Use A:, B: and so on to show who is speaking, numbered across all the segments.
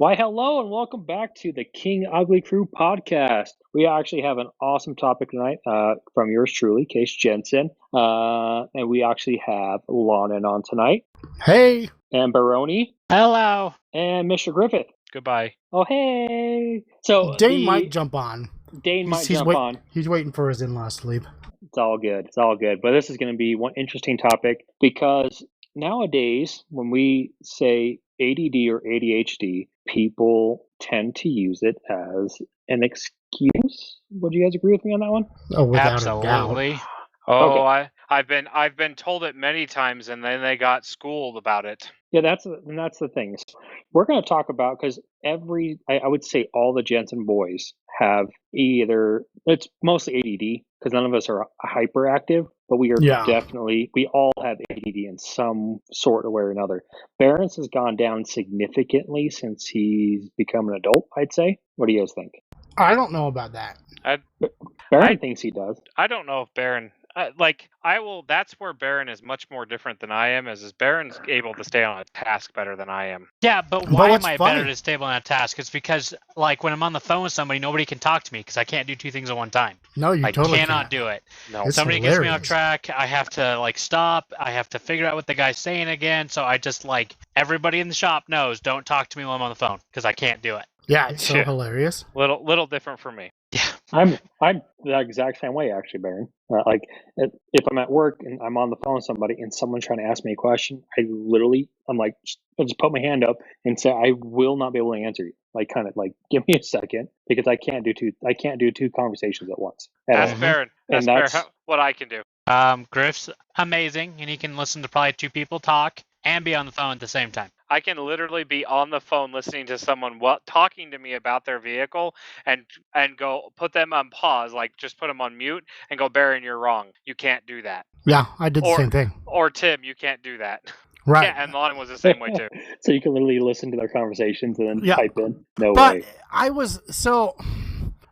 A: Why, hello, and welcome back to the King Ugly Crew podcast. We actually have an awesome topic tonight from yours truly, Case Jensen. And we actually have Lonnon on tonight.
B: Hey.
A: And Baroni.
C: Hello.
A: And Mr. Griffith.
C: Goodbye.
A: Oh, hey. So
B: Dane might jump on.
A: Dane might jump on.
B: He's waiting for his in-law sleep.
A: It's all good. It's all good. But this is going to be one interesting topic because nowadays, when we say ADD or ADHD, people tend to use it as an excuse. Would you guys agree with me on that one?
B: Oh, without
C: Absolutely.
B: a doubt.
C: Oh,
A: Okay.
C: I've been told it many times, and then they got schooled about it.
A: Yeah, that's the thing. We're going to talk about, because I would say all the Jensen boys have either, it's mostly ADD, because none of us are hyperactive, but we all have ADD in some sort of way or another. Barron's has gone down significantly since he's become an adult, I'd say. What do you guys think?
B: I don't know about that.
A: Barron thinks he does.
C: I don't know if Barron... that's where Barron is much more different than I am, is Barron's able to stay on a task better than I am.
D: Yeah, but why am I better to stay on a task? It's because, when I'm on the phone with somebody, nobody can talk to me because I can't do two things at one time.
B: No, you totally
D: cannot do it.
C: No.
B: It's
D: Somebody
B: hilarious.
D: gets me off track, I have to, stop, I have to figure out what the guy's saying again, so I just, everybody in the shop knows, don't talk to me while I'm on the phone because I can't do it.
B: Yeah, it's so hilarious.
C: Little different for me.
D: Yeah.
A: I'm the exact same way, actually, Barron. If I'm at work and I'm on the phone with somebody and someone's trying to ask me a question, I just put my hand up and say, I will not be able to answer you. Give me a second, because I can't do two conversations at once.
C: Ask Barron. Ask Barron what I can do.
D: Griff's amazing, and he can listen to probably two people talk and be on the phone at the same time.
C: I can literally be on the phone listening to someone talking to me about their vehicle and go put them on pause, just put them on mute and go, Barron, you're wrong. You can't do that.
B: Yeah, I did the same thing.
C: Or Tim, you can't do that.
B: Right.
C: Yeah, and Lonnon was the same way too.
A: So you can literally listen to their conversations and then type in. No way.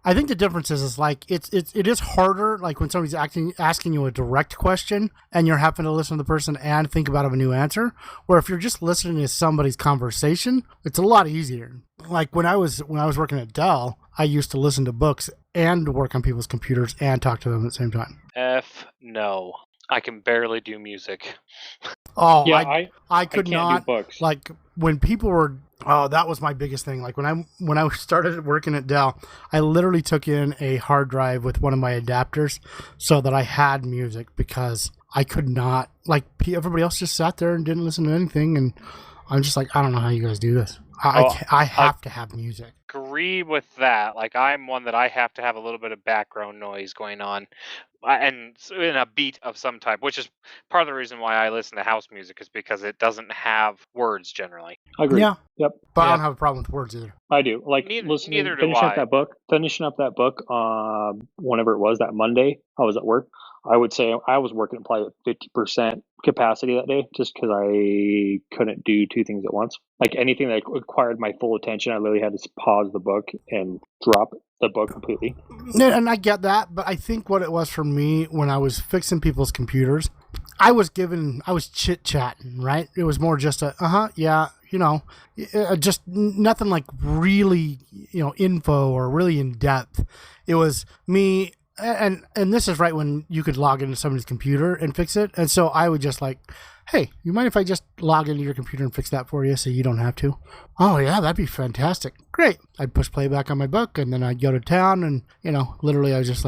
B: I think the difference is it is harder, when somebody's asking you a direct question and you're having to listen to the person and think about a new answer. Where if you're just listening to somebody's conversation, it's a lot easier. When I was working at Dell, I used to listen to books and work on people's computers and talk to them at the same time.
C: No. I can barely do music.
B: Oh,
A: yeah,
B: I could not.
A: Do books.
B: When people were, that was my biggest thing. When I started working at Dell, I literally took in a hard drive with one of my adapters so that I had music, because I could not. Everybody else just sat there and didn't listen to anything, and I'm just I don't know how you guys do this. I have to have music.
C: Agree with that. I'm one that I have to have a little bit of background noise going on, and in a beat of some type, which is part of the reason why I listen to house music, is because it doesn't have words generally.
A: Agree.
B: Yeah.
A: Yep.
B: But I don't have a problem with words either.
A: I do. Finishing up that book, whenever it was, that Monday, I was at work. I would say I was working probably at 50% capacity that day, just because I couldn't do two things at once. Anything that required my full attention, I literally had to pause the book and drop the book completely.
B: And I get that, but I think what it was for me when I was fixing people's computers, I was chit-chatting, right? It was more just just nothing really, info or really in depth. It was me. And this is right when you could log into somebody's computer and fix it. And so I would just hey, you mind if I just log into your computer and fix that for you so you don't have to? Oh, yeah, that'd be fantastic. Great. I'd push playback on my book, and then I'd go to town, and, literally I was just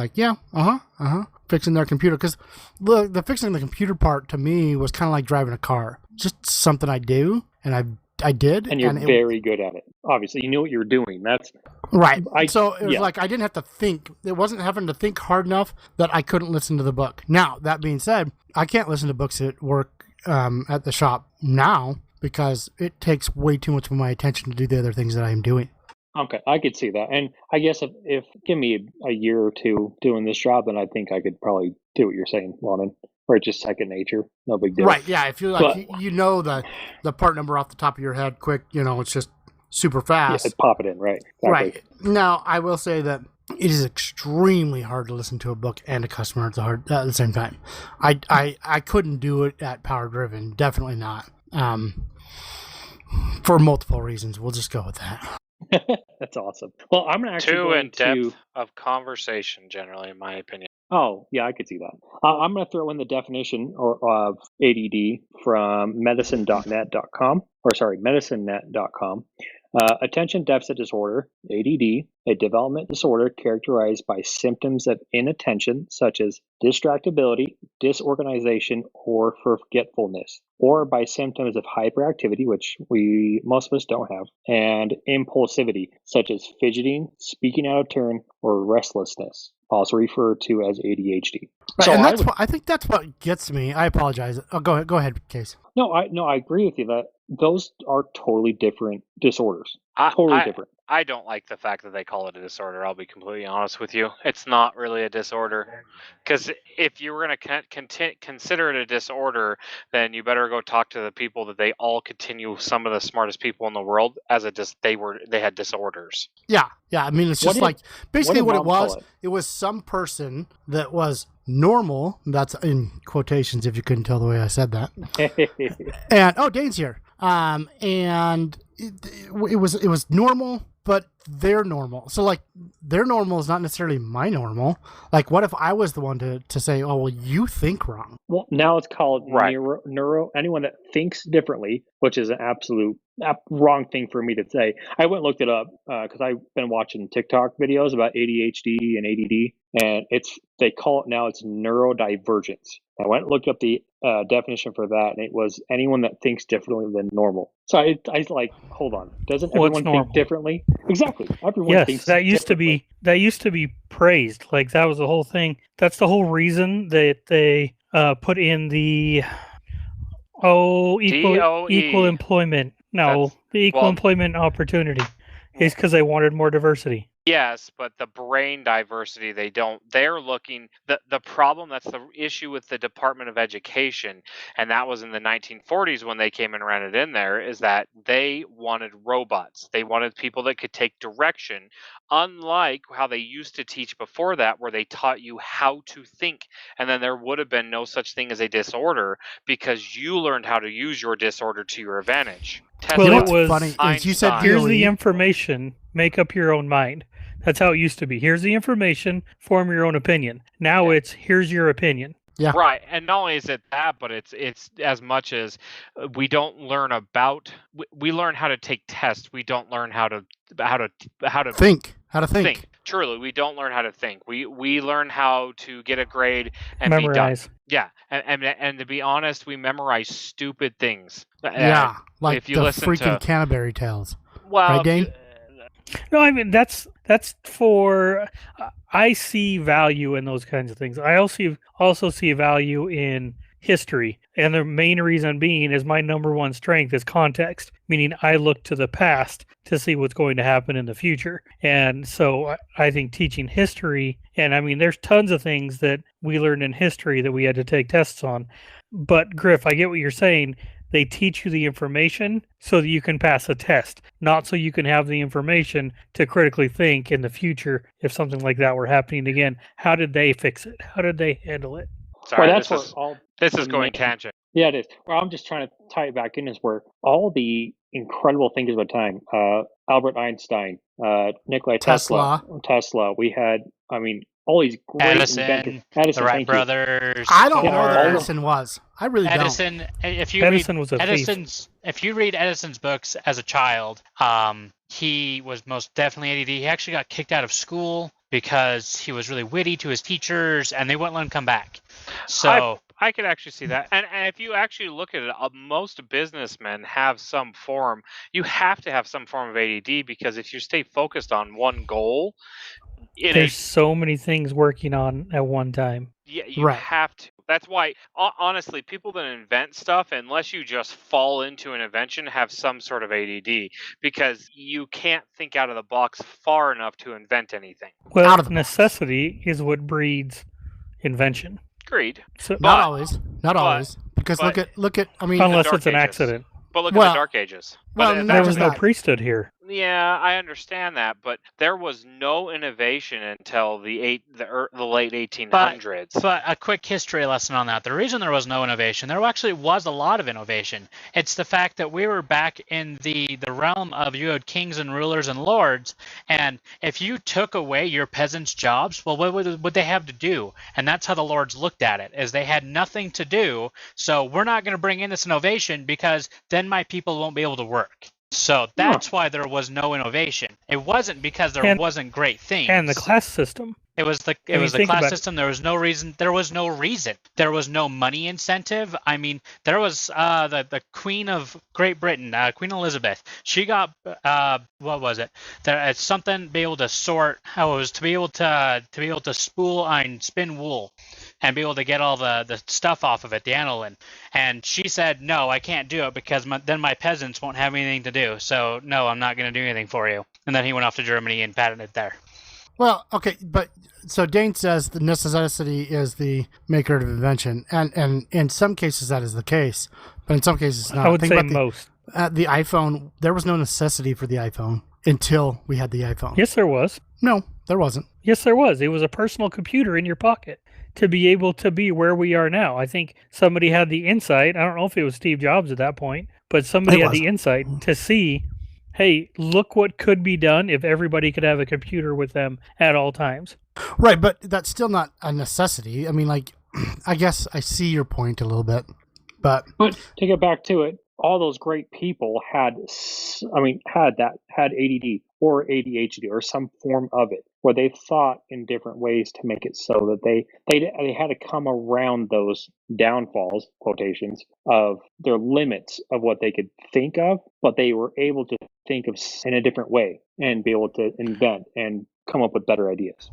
B: fixing their computer. Because the fixing the computer part to me was kind of like driving a car. Just something I do, and I did.
A: And you're very good at it. Obviously, you knew what you were doing. That's
B: right. So it was I didn't have to think. It wasn't having to think hard enough that I couldn't listen to the book. Now, that being said, I can't listen to books at work at the shop now, because it takes way too much of my attention to do the other things that I am doing.
A: Okay, I could see that. And I guess if give me a year or two doing this job, then I think I could probably do what you're saying, Lonnon. Or it's just second nature. No big deal.
B: Right, yeah. If you're the part number off the top of your head quick, it's just super fast.
A: Yeah, pop it in, right. Exactly.
B: Right. Now, I will say that it is extremely hard to listen to a book and a customer at the same time. I couldn't do it at Power Driven. Definitely not. For multiple reasons. We'll just go with that.
A: That's awesome. Well, I'm gonna actually
C: Too
A: go
C: in depth
A: into.
C: of conversation, generally, in my opinion.
A: Oh, yeah, I could see that. I'm going to throw in the definition of ADD from medicinenet.com. Attention deficit disorder, ADD, a development disorder characterized by symptoms of inattention such as distractibility, disorganization, or forgetfulness, or by symptoms of hyperactivity, which most of us don't have, and impulsivity, such as fidgeting, speaking out of turn, or restlessness, also referred to as ADHD.
B: Right,
A: So
B: and
A: I would,
B: I think that's what gets me. I apologize. Oh, go ahead, Case.
A: no, I agree with you that those are totally different disorders.
C: I,
A: Totally
C: I,
A: different.
C: I don't like the fact that they call it a disorder. I'll be completely honest with you. It's not really a disorder. Because if you were going to consider it a disorder, then you better go talk to the people that they all continue some of the smartest people in the world as they had disorders.
B: Yeah. I mean, it's
A: What
B: just
A: did-
B: like basically
A: what
B: what
A: did
B: it
A: Mom
B: was.
A: call it?
B: It was some person that was normal. That's in quotations if you couldn't tell the way I said that. And Dane's here. And it was normal, but they're normal. So like their normal is not necessarily my normal. Like what if I was the one to say, oh well, you think wrong?
A: Well, now it's called
C: Right.
A: neuro. Anyone that thinks differently, which is an absolute wrong thing for me to say. I went and looked it up because I've been watching TikTok videos about ADHD and ADD, and they call it now it's neurodivergence. I went and looked up the definition for that, and it was anyone that thinks differently than normal. So I was like, hold on, doesn't
E: What's
A: everyone
E: normal?
A: think differently? Exactly, everyone
E: Yes,
A: thinks
E: that used to be praised. Like that was the whole thing. That's the whole reason that they put in the equal
C: DOE.
E: employment. No, the equal employment opportunity is because they wanted more diversity.
C: Yes, but the brain diversity, they're looking, the problem, that's the issue with the Department of Education, and that was in the 1940s when they came and ran it in there, is that they wanted robots. They wanted people that could take direction, unlike how they used to teach before that, where they taught you how to think, and then there would have been no such thing as a disorder because you learned how to use your disorder to your advantage.
E: Well,
B: You know
E: it
B: what's
E: was
B: funny is you said
C: Einstein.
E: Here's
B: DOE.
E: the information. Make up your own mind. That's how it used to be. Here's the information. Form your own opinion. Now it's here's your opinion.
B: Yeah.
C: Right, and not only is it that, but it's as much as we don't learn about. We learn how to take tests. We don't learn how to
B: Think. How to think.
C: Truly, we don't learn how to think. We learn how to get a grade and
E: Memorize.
C: be done. Yeah, and to be honest, we memorize stupid things.
B: Yeah, like
C: if you
B: the
C: listen
B: freaking
C: to,
B: Canterbury Tales.
C: well,
B: Right,
C: if
B: Dane?
C: you-
E: No, I mean that's for. I see value in those kinds of things. I also see value in history, and the main reason being is my number one strength is context, meaning I look to the past to see what's going to happen in the future. And so I think teaching history, and I mean there's tons of things that we learned in history that we had to take tests on. But Griff, I get what you're saying. They teach you the information so that you can pass a test, not so you can have the information to critically think in the future if something like that were happening again. How did they fix it? How did they handle it?
C: sorry,
A: Well, that's
C: this
A: where
C: is
A: all
C: this is going tangent.
A: Yeah, it is. Well, I'm just trying to tie it back in is where all the incredible thinkers of the time, Albert Einstein, Nikola Tesla, we had, I mean, all these great
D: Edison,
A: inventors.
D: the
A: Edison,
D: Wright
A: thank you.
D: brothers.
B: I don't know
A: Ford.
B: that Edison was. I really
D: Edison. If you
E: Edison
D: read
E: was a thief.
D: if you read Edison's books as a child, he was most definitely ADD. He actually got kicked out of school because he was really witty to his teachers, and they wouldn't let him come back. So
C: I could actually see that. And if you actually look at it, most businessmen have some form. You have to have some form of ADD because if you stay focused on one goal,
E: There's so many things working on at one time.
C: yeah, you
B: Right.
C: have to. That's why, honestly, people that invent stuff, unless you just fall into an invention, have some sort of ADD because you can't think out of the box far enough to invent anything.
E: Well,
B: Out of the box.
E: necessity is what breeds invention.
C: Agreed.
E: So,
B: don't. Not always. Not always. Because
C: but-
B: look at. I mean,
E: unless
C: Dark
E: it's an
C: Ages.
E: accident.
C: But look at
B: Well-
C: the Dark Ages.
B: well,
C: But
B: not
E: There
C: that's
E: was
B: just
E: no
B: that.
E: priesthood here.
C: Yeah, I understand that, but there was no innovation until the late 1800s.
D: But a quick history lesson on that. The reason there was no innovation, there actually was a lot of innovation. It's the fact that we were back in the realm of you had kings and rulers and lords, and if you took away your peasants' jobs, well, what would they have to do? And that's how the lords looked at it, is they had nothing to do, so we're not going to bring in this innovation because then my people won't be able to work. So that's why there was no innovation. It wasn't because there wasn't great things.
E: And the class system.
D: It was the class system. There was no reason. There was no reason. There was no money incentive. I mean, there was the Queen of Great Britain, Queen Elizabeth. She got what was it? It's something be able to sort. How it was to be able to spool and spin wool, and be able to get all the stuff off of it, the aniline. And she said, no, I can't do it because then my peasants won't have anything to do. So no, I'm not going to do anything for you. And then he went off to Germany and patented it there.
B: Well, okay, but so Dane says the necessity is the maker of invention, and in some cases that is the case, but in some cases not.
E: I would say most.
B: The iPhone, there was no necessity for the iPhone until we had the iPhone.
E: Yes, there was.
B: No, there wasn't.
E: Yes, there was. It was a personal computer in your pocket to be able to be where we are now. I think somebody had the insight. I don't know if it was Steve Jobs at that point, but somebody had the insight to see, hey, look what could be done if everybody could have a computer with them at all times.
B: Right, but that's still not a necessity. I mean, like, I guess I see your point a little bit, but
A: to get back to it, all those great people had ADD or ADHD or some form of it, where they thought in different ways to make it so that they had to come around those downfalls, quotations, of their limits of what they could think of, but they were able to think of in a different way and be able to invent and come up with better ideas.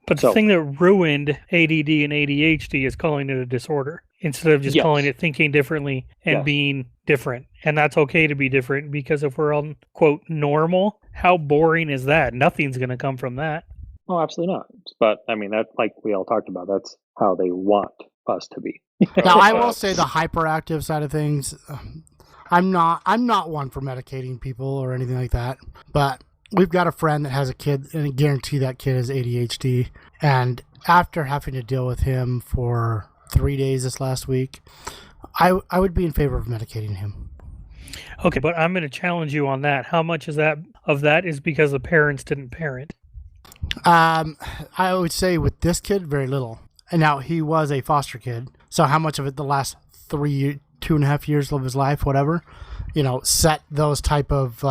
E: But the thing that ruined ADD and ADHD is calling it a disorder instead of just calling it thinking differently and being different. And that's okay to be different, because if we're on, quote, normal, how boring is that? Nothing's going to come from that.
A: Oh, absolutely not. But I mean, that, like we all talked about, that's how they want us to be.
B: Now, I will say the hyperactive side of things, I'm not one for medicating people or anything like that, but we've got a friend that has a kid, and I guarantee that kid has ADHD. And after having to deal with him for 3 days this last week, I would be in favor of medicating him.
E: Okay, but I'm going to challenge you on that. How much is that is because the parents didn't parent?
B: I would say with this kid, very little. And now he was a foster kid, so how much of it the last 2.5 years of his life, whatever, set those type of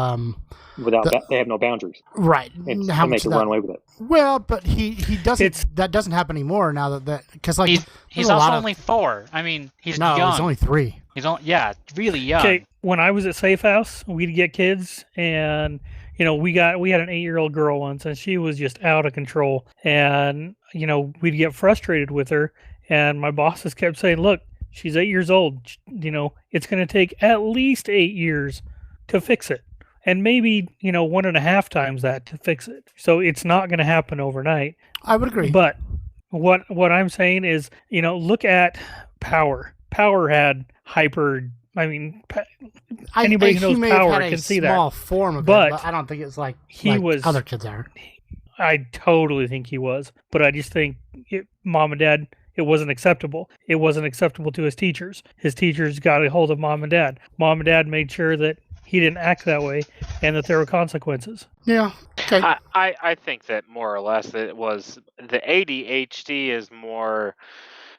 A: they have no boundaries,
B: right?
A: How much they run away with it.
B: Well, but he doesn't. That doesn't happen anymore now that because like
D: he's also only 4. I mean, he's young.
B: He's only 3.
D: He's really young.
E: Okay, when I was at Safe House, we'd get kids, and we had an 8-year-old girl once, and she was just out of control, and we'd get frustrated with her, and my bosses kept saying, "Look, she's 8 years old. It's going to take at least 8 years to fix it." And maybe, 1.5 times that to fix it. So it's not going to happen overnight.
B: I would agree.
E: But what I'm saying is, look at Power. Power had anybody who knows Power can see that.
B: Small form of it, but I don't think it's like other kids are.
E: I totally think he was. But I just think Mom and Dad, it wasn't acceptable. It wasn't acceptable to his teachers. His teachers got a hold of Mom and Dad. Mom and Dad made sure that he didn't act that way and that there were consequences.
B: Yeah. Okay.
C: I think that more or less that it was the ADHD is more,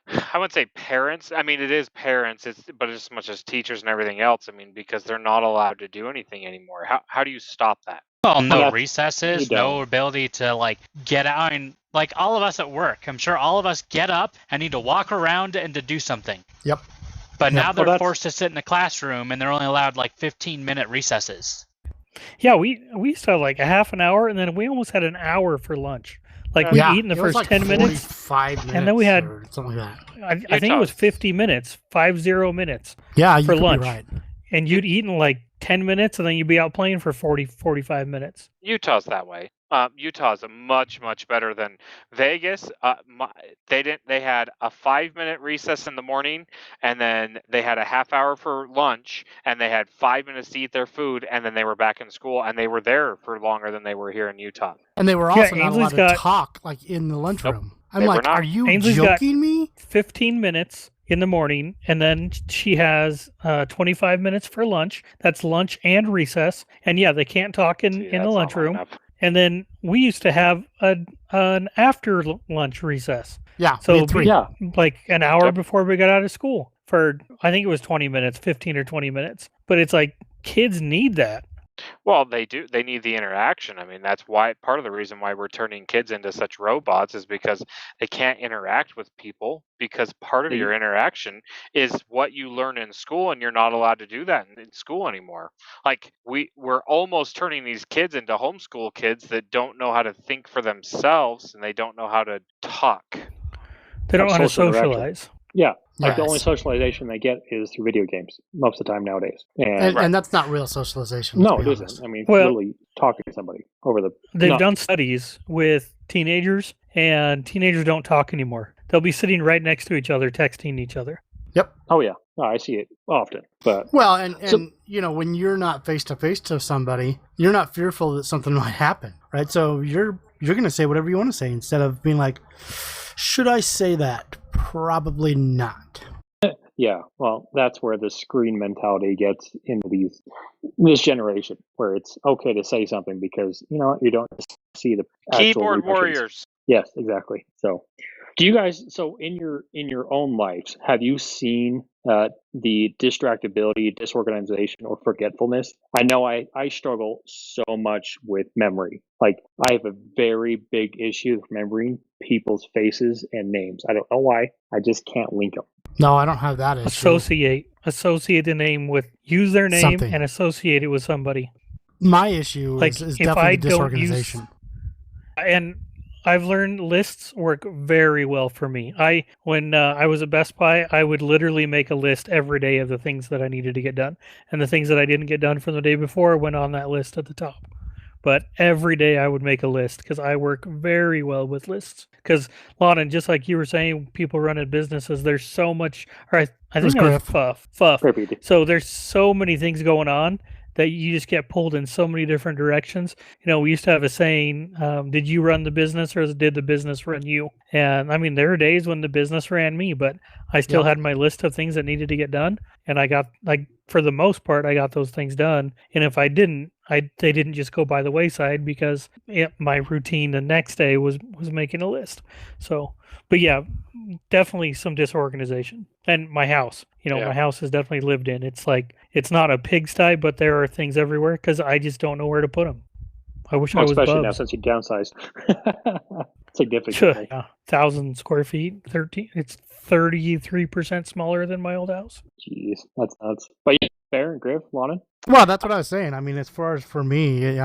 C: I wouldn't say parents. I mean, it is parents, but as much as teachers and everything else. I mean, because they're not allowed to do anything anymore. How do you stop that?
D: Well, no recesses, no ability to get out. And all of us at work, I'm sure all of us get up and need to walk around and to do something.
B: Yep.
D: But now they're forced to sit in the classroom, and they're only allowed 15-minute recesses.
E: Yeah, we used to have a half an hour, and then we almost had an hour for lunch. We'd eat in the first 10 minutes,
B: 45 minutes,
E: and then we had
B: something like that.
E: I think it was 50 minutes, 50 minutes.
B: Yeah,
E: for lunch.
B: Be right.
E: And you'd eat in 10 minutes, and then you'd be out playing for 45 minutes.
C: Utah's that way. Utah's much better than Vegas. They had a 5-minute recess in the morning, and then they had a half hour for lunch, and they had 5 minutes to eat their food, and then they were back in school, and they were there for longer than they were here in Utah.
B: And they were also not
E: Ainsley's
B: allowed to talk like in the lunchroom. I'm like, are you
E: Ainsley's
B: joking me?
E: 15 minutes in the morning, and then she has 25 minutes for lunch. That's lunch and recess. And yeah, they can't talk in the lunchroom. And then we used to have an after lunch recess.
B: Yeah,
E: so like an hour before we got out of school for, I think it was 20 minutes, 15 or 20 minutes. But it's like, kids need that.
C: Well, they do. They need the interaction. I mean, that's why part of the reason why we're turning kids into such robots is because they can't interact with people, because part of your interaction is what you learn in school, and you're not allowed to do that in school anymore. Like we're almost turning these kids into homeschool kids that don't know how to think for themselves, and they don't know how to talk.
E: They don't know how to socialize.
A: Yeah. Like the only socialization they get is through video games most of the time nowadays.
B: And that's not real socialization.
A: No, it isn't. I mean, literally talking to somebody over the...
E: They've done studies with teenagers, and teenagers don't talk anymore. They'll be sitting right next to each other, texting each other.
B: Yep.
A: Oh, yeah. No, I see it often. But
B: well, and you know, when you're not face-to-face to somebody, you're not fearful that something might happen, right? So you're going to say whatever you want to say instead of being like, should I say that? Probably not.
A: Yeah, well, that's where the screen mentality gets into this generation, where it's okay to say something because, you know, you don't see the
C: keyboard warriors.
A: Yes, exactly. So, do you guys? So, in your own lives, have you seen the distractibility, disorganization, or forgetfulness? I know I struggle so much with memory. Like, I have a very big issue with remembering people's faces and names. I don't know why. I just can't link them.
B: No, I don't have that issue.
E: Associate the name with, use their name and associate it with somebody.
B: My issue is definitely disorganization.
E: And I've learned lists work very well for me. When I was at Best Buy, I would literally make a list every day of the things that I needed to get done. And the things that I didn't get done from the day before went on that list at the top. But every day I would make a list because I work very well with lists. Because, Lonnon, just like you were saying, people running businesses, there's so much... Or I think that was Fuff. So there's so many things going on that you just get pulled in so many different directions. You know, we used to have a saying, did you run the business or did the business run you? And I mean, there are days when the business ran me, but I still had my list of things that needed to get done. And I got, like, for the most part, I got those things done. And if I didn't, they didn't just go by the wayside because my routine the next day was making a list. So, but yeah, definitely some disorganization. And my house, my house is definitely lived in. It's like, it's not a pigsty, but there are things everywhere because I just don't know where to put them. I wish I was
A: especially
E: Bubs.
A: Now since you downsized. Significantly.
E: 1,000 square feet, 13. It's 33% smaller than my old house.
A: Jeez, that's nuts. But yeah, Bear and Griff, Lonnon?
B: Well, that's what I was saying. I mean, as far as for me,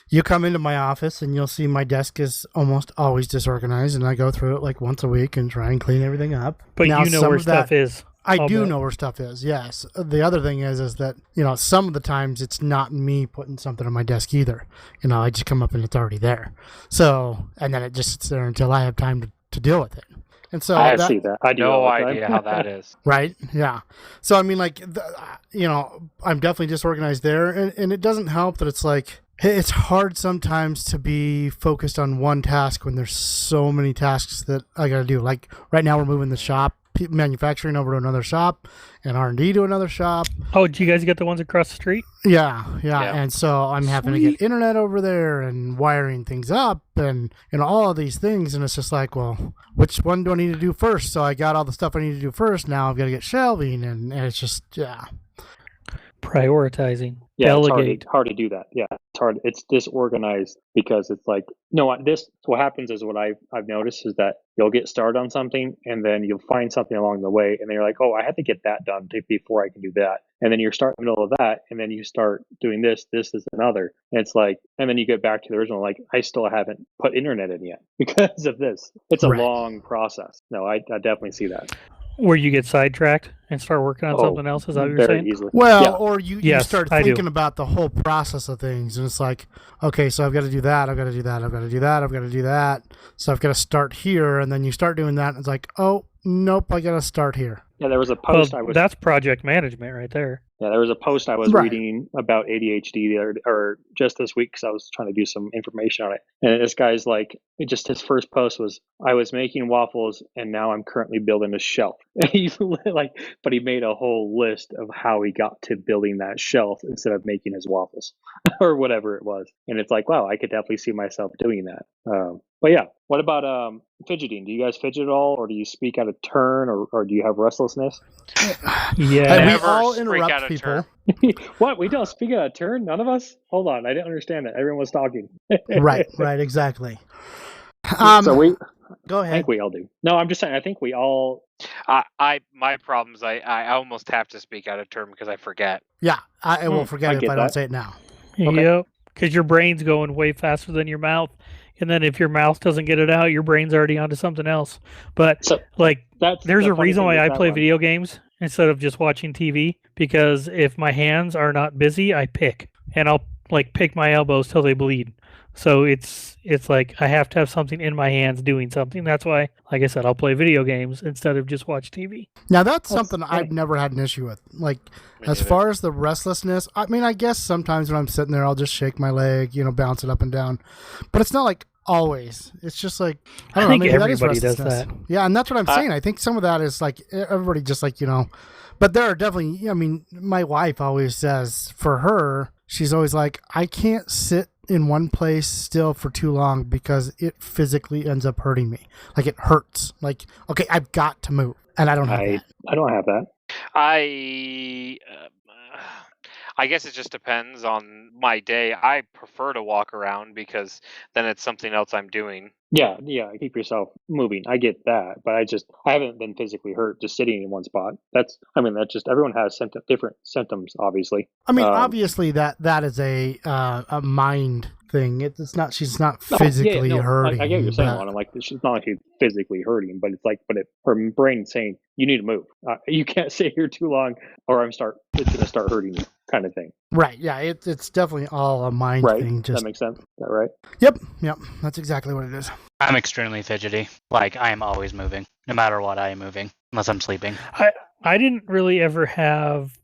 B: you come into my office and you'll see my desk is almost always disorganized, and I go through it like once a week and try and clean everything up.
E: But now, you know where stuff is.
B: I do know where stuff is, yes. The other thing is that, some of the times it's not me putting something on my desk either. I just come up and it's already there. So, and then it just sits there until I have time to deal with it. And so
A: I see that. I do
C: no idea how that is.
B: Right? Yeah. So, I mean, like, I'm definitely disorganized there. And it doesn't help that it's like, it's hard sometimes to be focused on one task when there's so many tasks that I got to do. Like, right now we're moving the shop, manufacturing over to another shop, and R&D to another shop.
E: Oh, do you guys get the ones across the street?
B: Yeah. And so I'm having to get internet over there and wiring things up and all of these things. And it's just like, well, which one do I need to do first? So I got all the stuff I need to do first. Now I've got to get shelving, and it's just,
E: prioritizing.
A: Yeah,
E: delegate.
A: It's hard to do that. Yeah, it's hard. It's disorganized because it's like, what happens is what I've noticed is that you'll get started on something and then you'll find something along the way and then you're like, oh, I have to get that done before I can do that. And then you're starting in the middle of that and then you start doing this is another. And it's like, and then you get back to the original, like, I still haven't put internet in yet because of this. It's a long process. No, I definitely see that.
E: where you get sidetracked and start working on
A: Oh,
E: something else? Is that what you're
A: very
E: saying?
A: easily.
B: Well,
A: Yeah.
B: or you
E: Yes,
B: start
E: I do.
B: thinking about the whole process of things, and it's like, okay, so I've got to do that, I've got to do that, I've got to do that, I've got to do that. So I've got to start here, and then you start doing that, and it's like, oh, nope, I got to start here.
A: Yeah, there was a
E: Well,
A: post
E: that's project management right there.
A: Yeah, there was a post I was
B: Right.
A: reading about ADHD or just this week because I was trying to do some information on it. And this guy's like, just his first post was, I was making waffles and now I'm currently building a shelf. And he's like, but he made a whole list of how he got to building that shelf instead of making his waffles or whatever it was. And it's like, wow, I could definitely see myself doing that. But yeah, what about fidgeting? Do you guys fidget at all, or do you speak out of turn, or do you have restlessness?
E: Yeah.
B: And we
C: Never
B: all
C: speak
B: interrupt
C: out of
B: people.
C: turn.
A: What? We don't speak out of turn? None of us? Hold on, I didn't understand that. Everyone was talking.
B: Right, exactly.
A: So we,
B: Go
A: I
B: ahead.
A: think we all do. No, I'm just saying. I think we all.
C: My problem is I almost have to speak out of turn because I forget.
B: Yeah, I will forget
A: I
B: it if
A: get
B: I don't
A: that.
B: say it now.
A: Okay.
E: Yep. Because your brain's going way faster than your mouth. And then if your mouth doesn't get it out, your brain's already onto something else. But
A: So
E: like,
A: that's
E: there's
A: the
E: a
A: funny
E: reason
A: thing
E: why
A: with
E: I
A: that
E: play
A: one.
E: video games instead of just watching TV. Because if my hands are not busy, I pick. And I'll like pick my elbows till they bleed. So it's like I have to have something in my hands doing something. That's why, like I said, I'll play video games instead of just watch TV.
B: Now that's
A: That's
B: something
A: funny.
B: I've never had an issue with. Like
C: Me
B: as
C: neither.
B: far as the restlessness, I mean, I guess sometimes when I'm sitting there, I'll just shake my leg, bounce it up and down. But it's not like always. It's just like I don't know.
E: think
B: Maybe that is
E: everybody does
B: restlessness.
E: that.
B: Yeah, and that's what I'm saying. I think some of that is like everybody just like But there are definitely. I mean, my wife always says for her, she's always like, I can't sit in one place still for too long because it physically ends up hurting me. Like it hurts. Like, okay, I've got to move, and I don't have that.
A: I don't have that.
C: I guess it just depends on my day. I prefer to walk around because then it's something else I'm doing.
A: Yeah, keep yourself moving. I get that, but I haven't been physically hurt just sitting in one spot. That's just everyone has different symptoms, obviously.
B: I mean, obviously that is a mind thing. It's not. She's not physically hurting.
A: I get what you're saying,
B: but-
A: Lonnon. Like she's not like she's physically hurting, but it's like, her brain saying you need to move. You can't sit here too long, or it's gonna start hurting you, kind of thing.
B: Right. Yeah. It's definitely all a mind
A: Right?
B: thing.
A: That makes sense. Is that right?
B: Yep. That's exactly what it is.
D: I'm extremely fidgety. Like, I am always moving. No matter what, I am moving. Unless I'm sleeping.
E: I didn't really ever have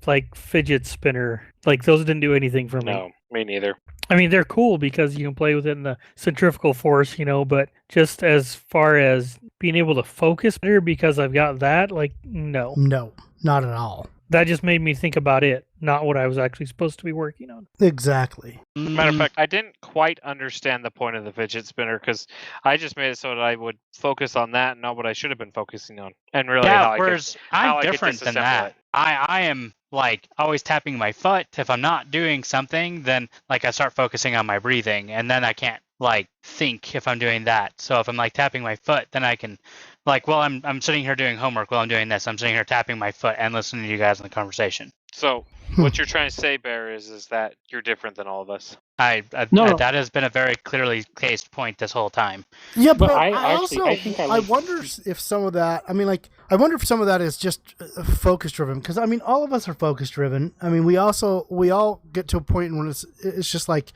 E: like fidget spinner. Like those didn't do anything for me.
C: No, me neither.
E: I mean, they're cool because you can play with it in the centrifugal force, but just as far as being able to focus better because I've got that, like, no.
B: No, not at all.
E: That just made me think about it, not what I was actually supposed to be working on.
B: Exactly.
C: Matter of fact, I didn't quite understand the point of the fidget spinner because I just made it so that I would focus on that and not what I should have been focusing on. And really, how I
D: whereas
C: how
D: I'm
C: I could
D: different than
C: disassemble
D: that.
C: it.
D: I am like always tapping my foot. If I'm not doing something, then like I start focusing on my breathing, and then I can't like think if I'm doing that. So if I'm like tapping my foot, then I can like, well, I'm sitting here doing homework while I'm doing this. I'm sitting here tapping my foot and listening to you guys in the conversation.
C: So what you're trying to say, Bear, is that you're different than all of us.
A: No.
D: That has been a very clearly cased point this whole time.
B: Yeah, but
A: I
B: I
A: actually-
B: also
A: I think I
B: I
A: like-
B: wonder if some of that. I mean, like, I wonder if some of that is just focus driven. Because I mean, all of us are focus driven. I mean, we all get to a point when it's just like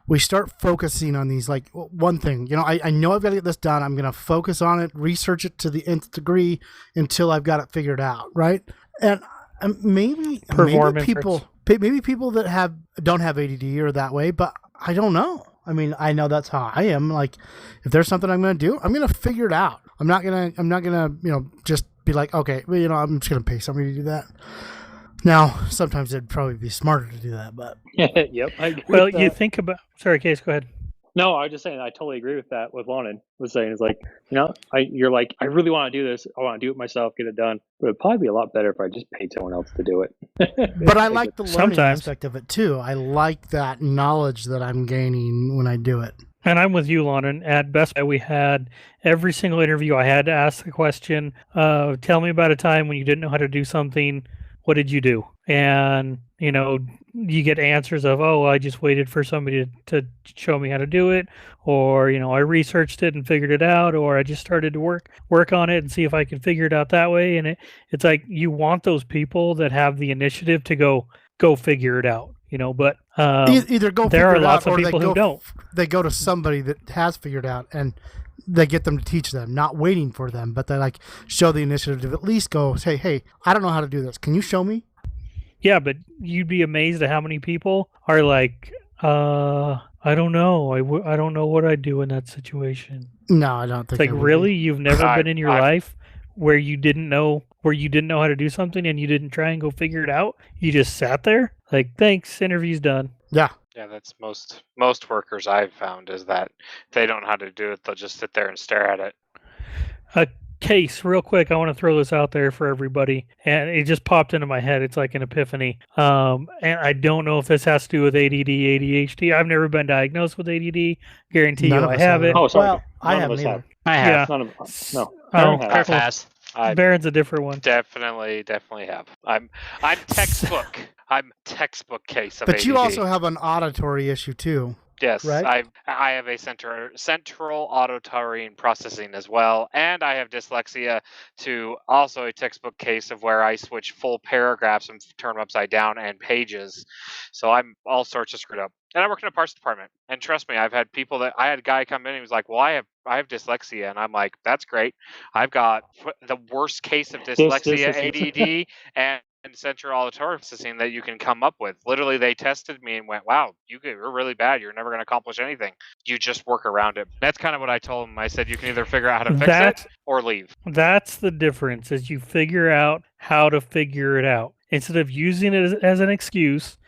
B: we start focusing on these like one thing. I know I've got to get this done. I'm going to focus on it, research it to the nth degree until I've got it figured out, right? And maybe people that don't have ADD are that way, but I don't know. I mean, I know that's how I am. Like, if there's something I'm going to do, I'm going to figure it out. I'm not gonna just be like, okay, well, I'm just going to pay somebody to do that. Now, sometimes it'd probably be smarter to do that, but
A: Yep. I agree
E: Well,
A: with
E: you
A: that.
E: think about... Sorry, Case, go ahead.
A: No, I was just saying I totally agree with that. With Lonnon was saying it's like, you're like, I really want to do this. I want to do it myself, get it done. But it'd probably be a lot better if I just paid someone else to do it.
B: but I like the learning
E: Sometimes.
B: aspect of it too. I like that knowledge that I'm gaining when I do it.
E: And I'm with you, Lonnon. At Best Buy, we had every single interview I had to ask the question, tell me about a time when you didn't know how to do something. What did you do? and you get answers of, oh, I just waited for somebody to show me how to do it, or I researched it and figured it out, or I just started to work on it and see if I can figure it out that way. And it's like you want those people that have the initiative to go figure it out, but
B: either go
E: there
B: figure
E: are
B: it
E: lots
B: out,
E: of
B: or
E: people who don't.
B: They go to somebody that has figured out, and they get them to teach them, not waiting for them, but they like show the initiative to at least go say, hey, I don't know how to do this. Can you show me?
E: Yeah, but you'd be amazed at how many people are like, I don't know. I don't know what I'd do in that situation.
B: No, I don't think.
E: It's like, really? You've never been in your life where you didn't know how to do something and you didn't try and go figure it out? You just sat there? Like, thanks, interview's done.
B: Yeah.
C: Yeah, that's most workers I've found is that if they don't know how to do it, they'll just sit there and stare at it.
E: Case, real quick, I want to throw this out there for everybody, and it just popped into my head. It's like an epiphany. And I don't know if this has to do with ADD, ADHD. I've never been diagnosed with ADD. Guarantee you I have it.
A: Oh, sorry.
B: Well, I haven't
A: have.
B: either.
D: I have.
A: None of us. No.
C: Griff
D: has.
E: Baron's a different one.
C: Definitely have. I'm textbook. I'm textbook case of
B: But
C: ADD.
B: you also have an auditory issue too.
C: Yes,
B: right?
C: I have a central auditory processing as well, and I have dyslexia to also a textbook case of where I switch full paragraphs and turn them upside down and pages. So I'm all sorts of screwed up. And I work in a parts department, and trust me, I had a guy come in and he was like, "Well, I have dyslexia," and I'm like, "That's great. I've got the worst case of dyslexia, ADD, and central auditory processing that you can come up with." Literally, they tested me and went, "Wow, you're really bad. You're never going to accomplish anything. You just work around it." That's kind of what I told them. I said, "You can either figure out how to fix it or leave."
E: That's the difference, is you figure out how to figure it out. Instead of using it as an excuse,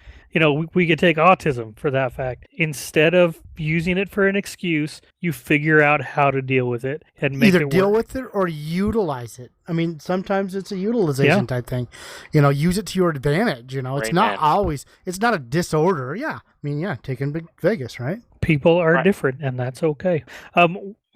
E: we could take autism for that fact. Instead of using it for an excuse, you figure out how to deal with it and make
B: either
E: it
B: deal
E: work.
B: with it or utilize it. I mean, sometimes it's a utilization type thing. Use it to your advantage. It's not always. It's not a disorder. Yeah, I mean, taking Big Vegas, right?
E: People are different, and that's okay.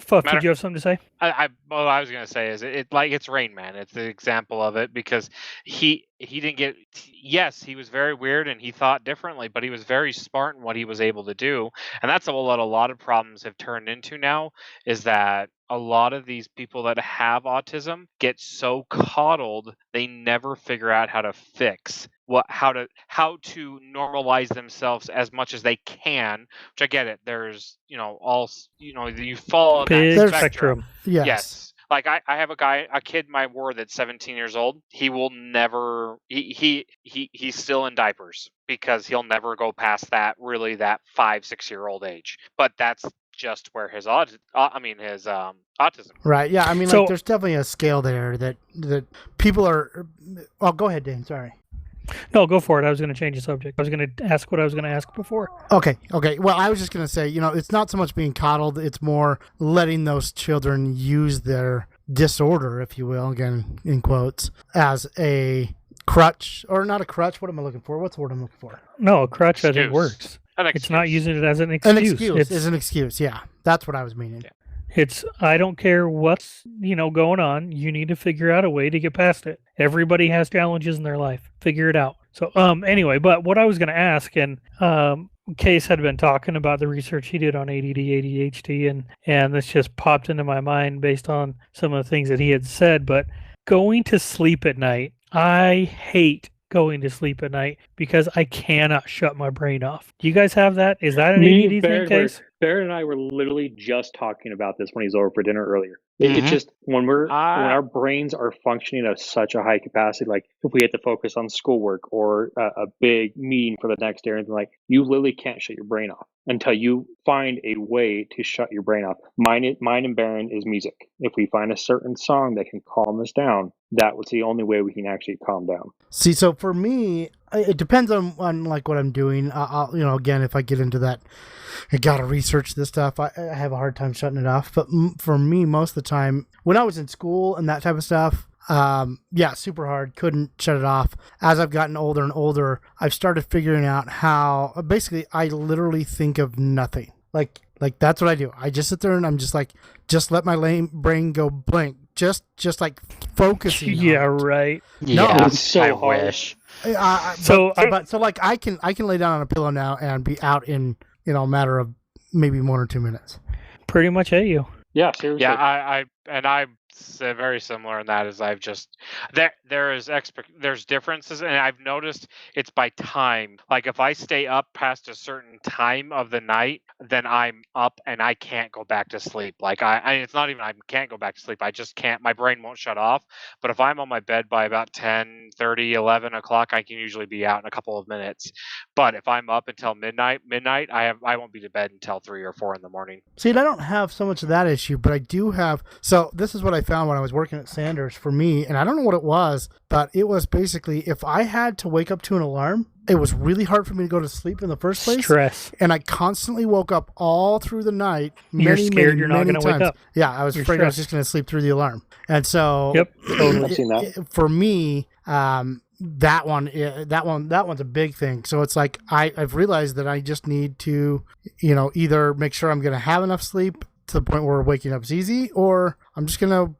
E: Fuff, did you have something to say?
C: What I was gonna say is it's Rain Man. It's the example of it because he didn't get. Yes, he was very weird and he thought differently, but he was very smart in what he was able to do, and that's what a lot of problems have turned into now. Is that a lot of these people that have autism get so coddled they never figure out how to fix how to normalize themselves as much as they can, which I get it. There's you fall in that spectrum. Yes. Like I have a kid in my ward that's 17 years old. He will never he's still in diapers because he'll never go past that 5-6 year old age. But that's just where his autism.
B: Right. Yeah. I mean,
E: So-
B: there's definitely a scale there that people are. Oh, go ahead, Dane. Sorry.
E: No, go for it. I was going to change the subject. I was going to ask what I was going to ask before.
B: Okay. Well, I was just going to say, it's not so much being coddled. It's more letting those children use their disorder, if you will, again, in quotes, as a crutch, or not a crutch. What am I looking for? What's the word I'm looking for?
E: No, a crutch, I think, works. It's not using it as an excuse.
B: An excuse is an excuse. Yeah. That's what I was meaning.
C: Yeah.
E: It's, I don't care what's, going on. You need to figure out a way to get past it. Everybody has challenges in their life. Figure it out. So, anyway, but what I was going to ask, and Case had been talking about the research he did on ADD, ADHD, and this just popped into my mind based on some of the things that he had said. But going to sleep at night, I hate going to sleep at night because I cannot shut my brain off. Do you guys have that? Is that an ADD thing, Case?
A: Barrett and I were literally just talking about this when he was over for dinner earlier. It's just when when our brains are functioning at such a high capacity, like if we had to focus on schoolwork or a big meeting for the next day or anything, like you literally can't shut your brain off until you find a way to shut your brain off. Mine and Baron is music. If we find a certain song that can calm us down, that was the only way we can actually calm down.
B: See, so for me, it depends on like what I'm doing. I'll again, if I get into that, I gotta research this stuff. I have a hard time shutting it off. But for me, most of the time, when I was in school and that type of stuff, super hard. Couldn't shut it off. As I've gotten older and older, I've started figuring out how. Basically, I literally think of nothing. Like that's what I do. I just sit there and I'm just like, just let my brain go blank. Just like focusing.
E: Yeah,
B: on it.
E: right.
B: No,
D: Yeah,
A: it's so
D: I
A: hard.
D: wish.
E: So
B: like I can lay down on a pillow now and be out in a matter of maybe 1 or 2 minutes.
E: pretty much at you.
A: Yeah, seriously.
C: Yeah, I'm very similar in that. Is I've just there's differences, and I've noticed it's by time. Like if I stay up past a certain time of the night, then I'm up and I can't go back to sleep. Like it's not even I can't go back to sleep. I just can't. My brain won't shut off. But if I'm on my bed by about 10:30, 11 o'clock, I can usually be out in a couple of minutes. But if I'm up until midnight, I won't be to bed until 3 or 4 in the morning.
B: See, I don't have so much of that issue, but I do have. So this is what I found when I was working at Sanders for me, and I don't know what it was, but it was basically if I had to wake up to an alarm, it was really hard for me to go to sleep in the first place.
E: Stress.
B: And I constantly woke up all through the night.
E: You're scared you're not going to wake up.
B: Yeah, I was afraid I was just going to sleep through the alarm. And so,
E: Yep,
A: totally. I've seen that.
B: For me, that one's a big thing. So it's like I've realized that I just need to, either make sure I'm going to have enough sleep to the point where waking up is easy, or I'm just going to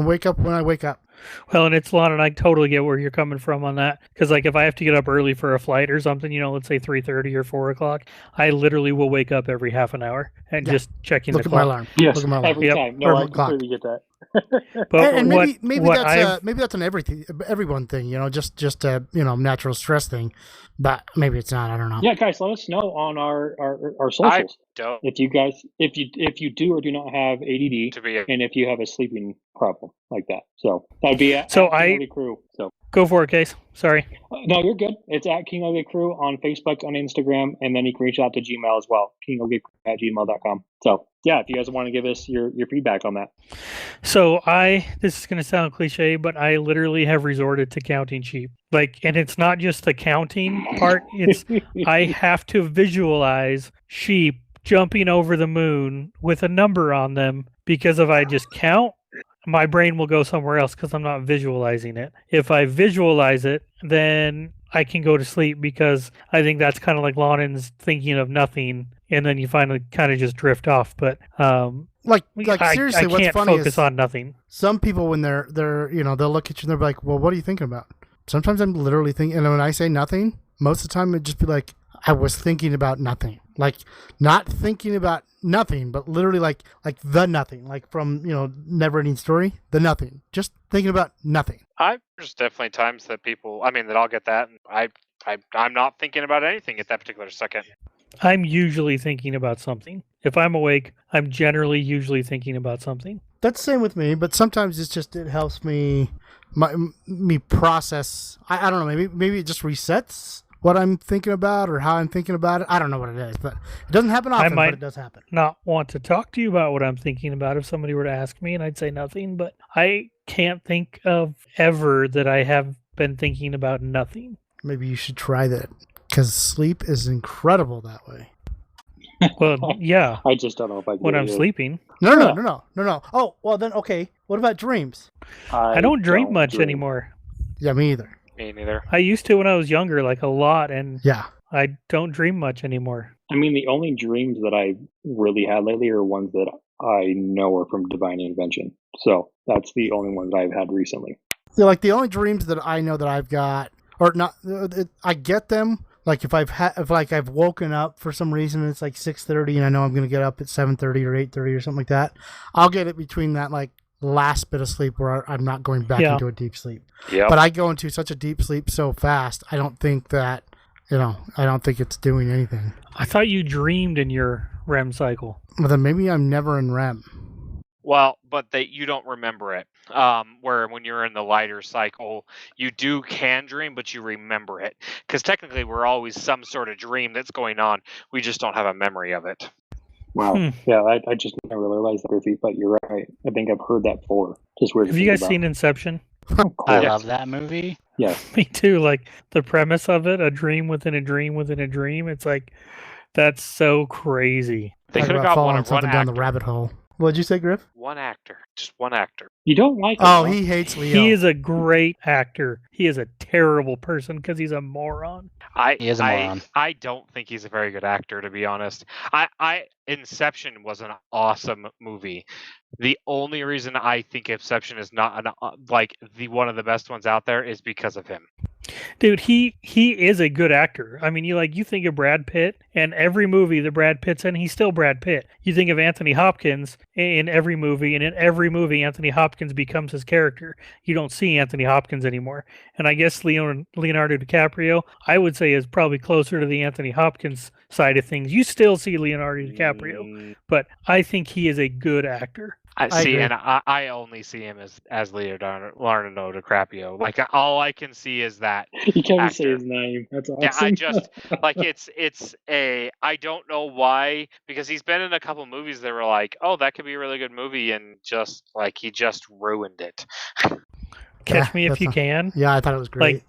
B: wake up when I wake up.
E: Well, and it's Lonnon, I totally get where you're coming from on that. Because, like, if I have to get up early for a flight or something, let's say 3:30 or 4 o'clock, I literally will wake up every half an hour and just check in the clock.
B: My alarm.
A: Yes,
B: Look at my alarm.
A: every time. No, I completely get that.
E: But
B: and maybe that's an everyone thing, just a natural stress thing, but maybe it's not. I don't know.
A: Yeah, guys, let us know on our socials.
C: Don't.
A: If you do or do not have ADD, and if you have a sleeping problem like that, so that'd be at King Ugly Crew. So
E: go for it, Case. Sorry.
A: No, you're good. It's at King Ugly Crew on Facebook, on Instagram, and then you can reach out to Gmail as well, kinguglycrew@gmail.com. So yeah, if you guys want to give us your feedback on that.
E: So this is going to sound cliche, but I literally have resorted to counting sheep. And it's not just the counting part. It's I have to visualize sheep jumping over the moon with a number on them, because if I just count, my brain will go somewhere else because I'm not visualizing it. If I visualize it, then I can go to sleep, because I think that's kind of like Lonnon's thinking of nothing, and then you finally kind of just drift off. But
B: seriously,
E: I
B: what's
E: can't
B: funny
E: focus
B: is
E: on nothing.
B: Some people, when they're they'll look at you and they're like, "Well, what are you thinking about?" Sometimes I'm literally thinking, and when I say nothing, most of the time it'd just be like, I was thinking about nothing. Like, not thinking about nothing, but literally like the nothing, like from, Never Ending Story, the nothing. Just thinking about nothing.
C: There's definitely times that that I'll get that, and I'm not thinking about anything at that particular second.
E: I'm usually thinking about something. If I'm awake, I'm generally usually thinking about something.
B: That's the same with me, but sometimes it helps me process. I don't know, maybe it just resets what I'm thinking about or how I'm thinking about it. I don't know what it is, but it doesn't happen often, but it does happen.
E: Not want to talk to you about what I'm thinking about if somebody were to ask me, and I'd say nothing, but I can't think of ever that I have been thinking about nothing.
B: Maybe you should try that, because sleep is incredible that way.
E: Well, yeah.
A: I just don't know if I can.
E: When I'm sleeping.
B: No. Oh, well then, okay. What about dreams?
E: I don't dream much anymore.
B: Yeah, me either.
C: Me neither.
E: I used to when I was younger, like a lot, and
B: yeah,
E: I don't dream much anymore.
A: I mean, the only dreams that I really had lately are ones that I know are from divine intervention. So that's the only ones I've had recently.
B: Yeah, like the only dreams that I know that I've got, or not, I get them. Like if I've woken up for some reason and it's like 6:30 and I know I'm gonna get up at 7:30 or 8:30 or something like that, I'll get it between that like last bit of sleep where I'm not going back into a deep sleep.
C: Yeah.
B: But I go into such a deep sleep so fast, I don't think that, I don't think it's doing anything.
E: I thought you dreamed in your REM cycle.
B: Well, then maybe I'm never in REM.
C: Well, but you don't remember it. Where when you're in the lighter cycle, you can dream, but you remember it. Because technically we're always some sort of dream that's going on. We just don't have a memory of it.
A: Wow. Yeah, I just never realized that, Griffith, but you're right. I think I've heard that before. Just weird.
E: Have you guys seen Inception?
F: I love that movie.
A: Yes.
E: Me too. Like the premise of it, a dream within a dream within a dream. It's like, that's so crazy.
C: They could have got one
B: down the rabbit hole. What'd you say, Griff?
C: One actor. Just one actor.
A: You don't like him?
B: Oh, he hates Leo.
E: He is a great actor. He is a terrible person because he's a moron.
F: He is a moron.
C: I don't think he's a very good actor, to be honest. Inception was an awesome movie. The only reason I think Inception is not one of the best ones out there is because of him.
E: Dude, he is a good actor. I mean, you think of Brad Pitt, and every movie that Brad Pitt's in, he's still Brad Pitt. You think of Anthony Hopkins in every movie, and in every movie, Anthony Hopkins becomes his character. You don't see Anthony Hopkins anymore. And I guess Leonardo DiCaprio, I would say, is probably closer to the Anthony Hopkins side of things. You still see Leonardo DiCaprio, but I think he is a good actor.
C: I see, and I only see him as Leonardo DiCaprio. Like all I can see is that.
A: You can't even say his name. That's awesome.
C: Yeah, I just like I don't know why, because he's been in a couple movies that were like, oh, that could be a really good movie, and just like he just ruined it.
E: Catch Me If You Can.
B: Yeah, I thought it was great.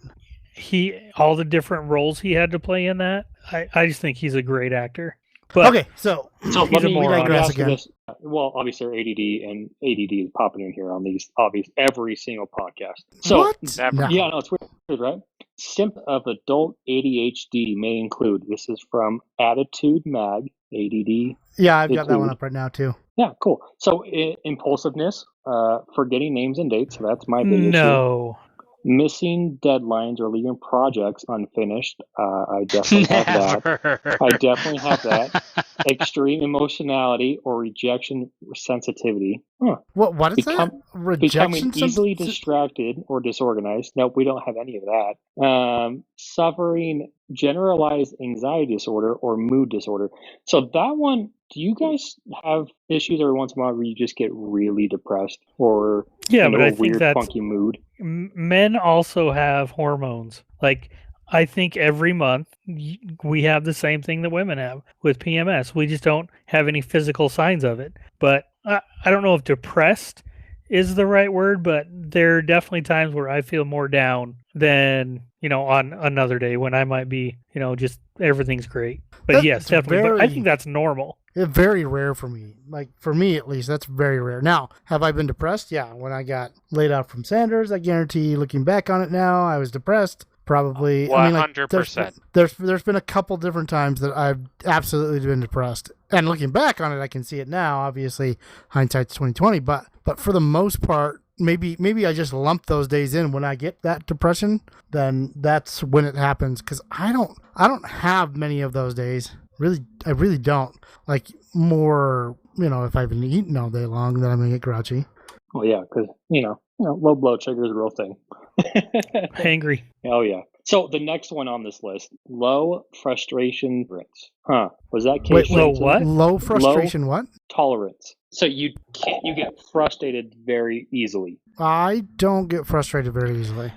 E: Like all the different roles he had to play in that. I just think he's a great actor. But
B: okay, so
A: let me
B: digress again.
A: this. Well, obviously, ADD is popping in here on these every single podcast. So,
B: what?
C: No.
A: Yeah, no, it's weird, right? Symptoms of adult ADHD may include. This is from Attitude Mag. ADD.
B: Yeah, I've got that one up right now too.
A: Yeah, cool. So, impulsiveness, forgetting names and dates. So that's my big issue.
E: No.
A: Missing deadlines or leaving projects unfinished. I definitely have that. I definitely have that. Extreme emotionality or rejection sensitivity. Huh.
B: What is that?
A: Becoming easily distracted or disorganized. Nope, we don't have any of that. Suffering generalized anxiety disorder or mood disorder. So that one, do you guys have issues every once in a while where you just get really depressed or
E: but I
A: a
E: think
A: weird,
E: that's
A: funky mood?
E: Men also have hormones. Like, I think every month we have the same thing that women have with PMS. We just don't have any physical signs of it. But I don't know if depressed is the right word, but there are definitely times where I feel more down than, on another day when I might be, just everything's great. But yes, definitely. But I think that's normal.
B: It's very rare for me. Like, for me at least, that's very rare. Now, have I been depressed? Yeah. When I got laid out from Sanders, I guarantee, looking back on it now, I was depressed. Probably
C: 100%.
B: There's been a couple different times that I've absolutely been depressed. And looking back on it, I can see it now. Obviously, hindsight's 2020. But for the most part, maybe I just lump those days in when I get that depression. Then that's when it happens. Because I don't have many of those days. I really don't. Like, more, if I've been eating all day long, then I'm gonna get grouchy.
A: Well, yeah, because low blood sugar is a real thing.
E: Hangry.
A: Oh yeah. So the next one on this list, low frustration tolerance. Huh? Was that case?
B: Wait,
E: low what?
B: Low frustration what?
A: Tolerance. So you get frustrated very easily.
B: I don't get frustrated very easily.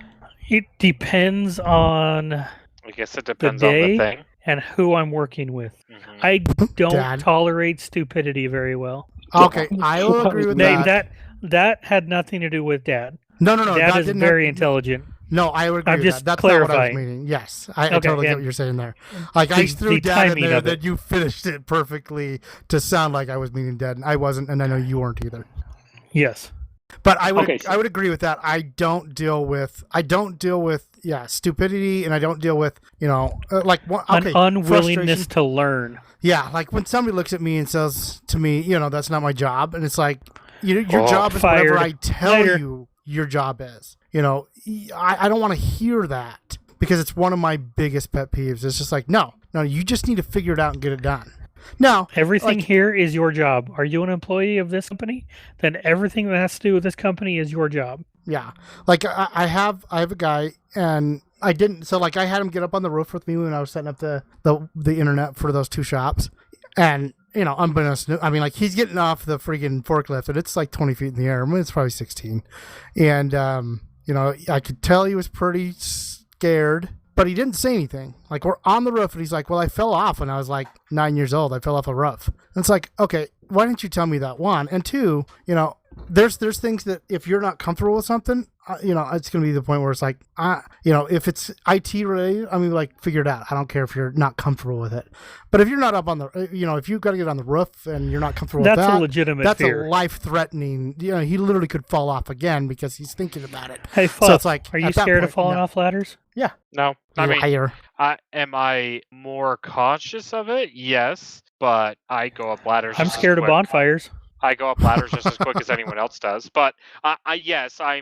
E: It depends on.
C: I guess it depends on the thing
E: and who I'm working with.
C: Mm-hmm.
E: I don't tolerate stupidity very well.
B: Okay, I will agree with that.
E: That had nothing to do with Dad.
B: No.
E: Dad is very intelligent.
B: No, I would agree with that. That's
E: clarifying.
B: Not what I was meaning. Yes, I totally get what you're saying there. Like, I threw Dad in there, that you finished it perfectly to sound like I was meaning Dad, and I wasn't, and I know you weren't either.
E: Yes.
B: But I would agree with that. I don't deal with stupidity, and I don't deal with
E: an unwillingness to learn.
B: Yeah, like when somebody looks at me and says to me, that's not my job, and it's like, your job is whatever I tell you your job is. I don't want to hear that, because it's one of my biggest pet peeves. It's just like, no, you just need to figure it out and get it done. Now,
E: everything here is your job. Are you an employee of this company? Then everything that has to do with this company is your job.
B: Yeah. Like, I have a guy, and I didn't, so like I had him get up on the roof with me when I was setting up the internet for those two shops. And, unbeknownst to, like, he's getting off the freaking forklift, and it's like 20 feet in the air. I mean, it's probably 16. And, I could tell he was pretty scared, but he didn't say anything. Like, we're on the roof, and he's like, well, I fell off when I was like 9 years old. I fell off a roof. And it's like, okay, why didn't you tell me that? One. And two, there's things that if you're not comfortable with something, it's going to be the point where it's like, if it's IT related, figure it out. I don't care if you're not comfortable with it. But if you're not up on the, if you've got to get on the roof and you're not comfortable with that,
E: that's a legitimate fear.
B: A life-threatening, he literally could fall off again because he's thinking about it.
E: Hey, Fuff, so it's like, are you scared of falling off ladders?
B: Yeah.
C: No.
B: Liar.
C: Am I more conscious of it? Yes. But I go up ladders.
E: I'm scared of bonfires.
C: I go up ladders just as quick as anyone else does. But yes, I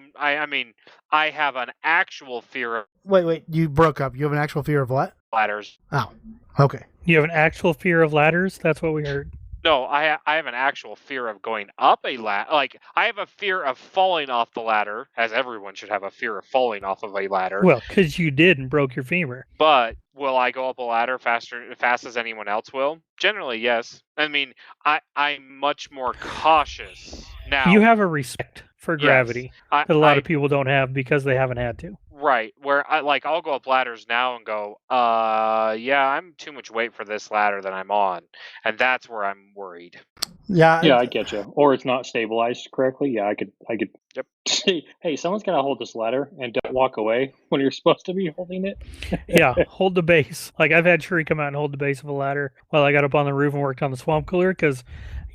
C: have an actual fear of
B: Wait. You broke up. You have an actual fear of what?
C: Ladders.
B: Oh, okay.
E: You have an actual fear of ladders? That's what we heard.
C: No, I have an actual fear of going up a ladder. Like, I have a fear of falling off the ladder, as everyone should have a fear of falling off of a ladder.
E: Well, because you did and broke your femur.
C: But will I go up a ladder fast as anyone else will? Generally, yes. I mean, I'm much more cautious now.
E: You have a respect for gravity that a lot of people don't have because they haven't had to.
C: Right, where I'll go up ladders now and go, yeah, I'm too much weight for this ladder that I'm on, and that's where I'm worried.
A: Yeah, I get you. Or it's not stabilized correctly. Yeah, I could.
C: Yep.
A: Say, hey, someone's got to hold this ladder and don't walk away when you're supposed to be holding it.
E: Yeah, hold the base. Like, I've had Sheree come out and hold the base of a ladder while I got up on the roof and worked on the swamp cooler because,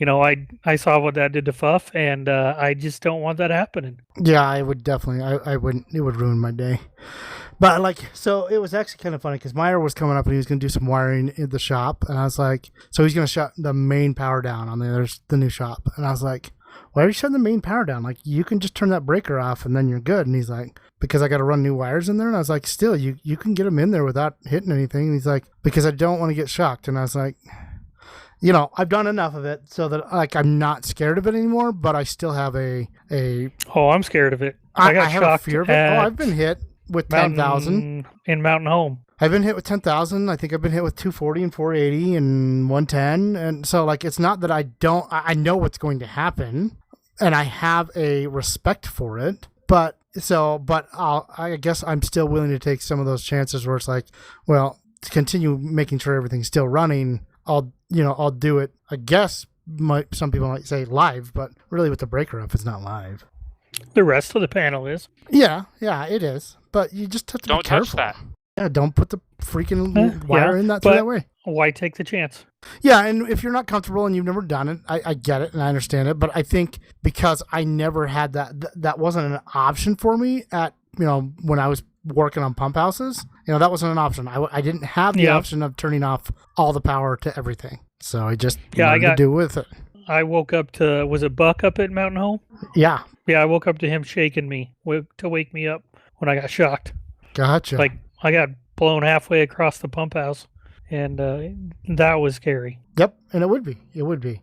E: I saw what that did to Fuff, and I just don't want that happening.
B: Yeah, I would definitely. I wouldn't. It would ruin my day. But so it was actually kind of funny because Meyer was coming up and he was going to do some wiring in the shop, and I was like, so he's going to shut the main power down on the new shop, and I was like, why are you shutting the main power down? Like, you can just turn that breaker off and then you're good. And he's like, because I got to run new wires in there. And I was like, still, you can get them in there without hitting anything. And he's like, because I don't want to get shocked. And I was like, I've done enough of it so that I'm not scared of it anymore, but I still have a.
E: Oh, I'm scared of it.
B: I got have shocked a fear of it. I've been hit with 10,000
E: in Mountain Home.
B: I've been hit with 10,000. I think I've been hit with 240 and 480 and 110. And so it's not that I know what's going to happen and I have a respect for it, but I guess I'm still willing to take some of those chances where it's like, well, to continue making sure everything's still running, I'll do it. I guess some people might say live, but really with the breaker up, it's not live.
E: The rest of the panel is.
B: Yeah, it is. But you just have to be careful.
C: Don't touch that.
B: Yeah, don't put the freaking wire in that way.
E: Why take the chance?
B: Yeah, and if you're not comfortable and you've never done it, I get it and I understand it. But I think because I never had that wasn't an option for me at when I was working on pump houses. That wasn't an option. I didn't have the option of turning off all the power to everything. So I just learned to do with it.
E: I woke up to, was it Buck up at Mountain Home?
B: Yeah.
E: Yeah, I woke up to him shaking me to wake me up when I got shocked.
B: Gotcha.
E: I got blown halfway across the pump house, and that was scary.
B: Yep, and it would be. It would be.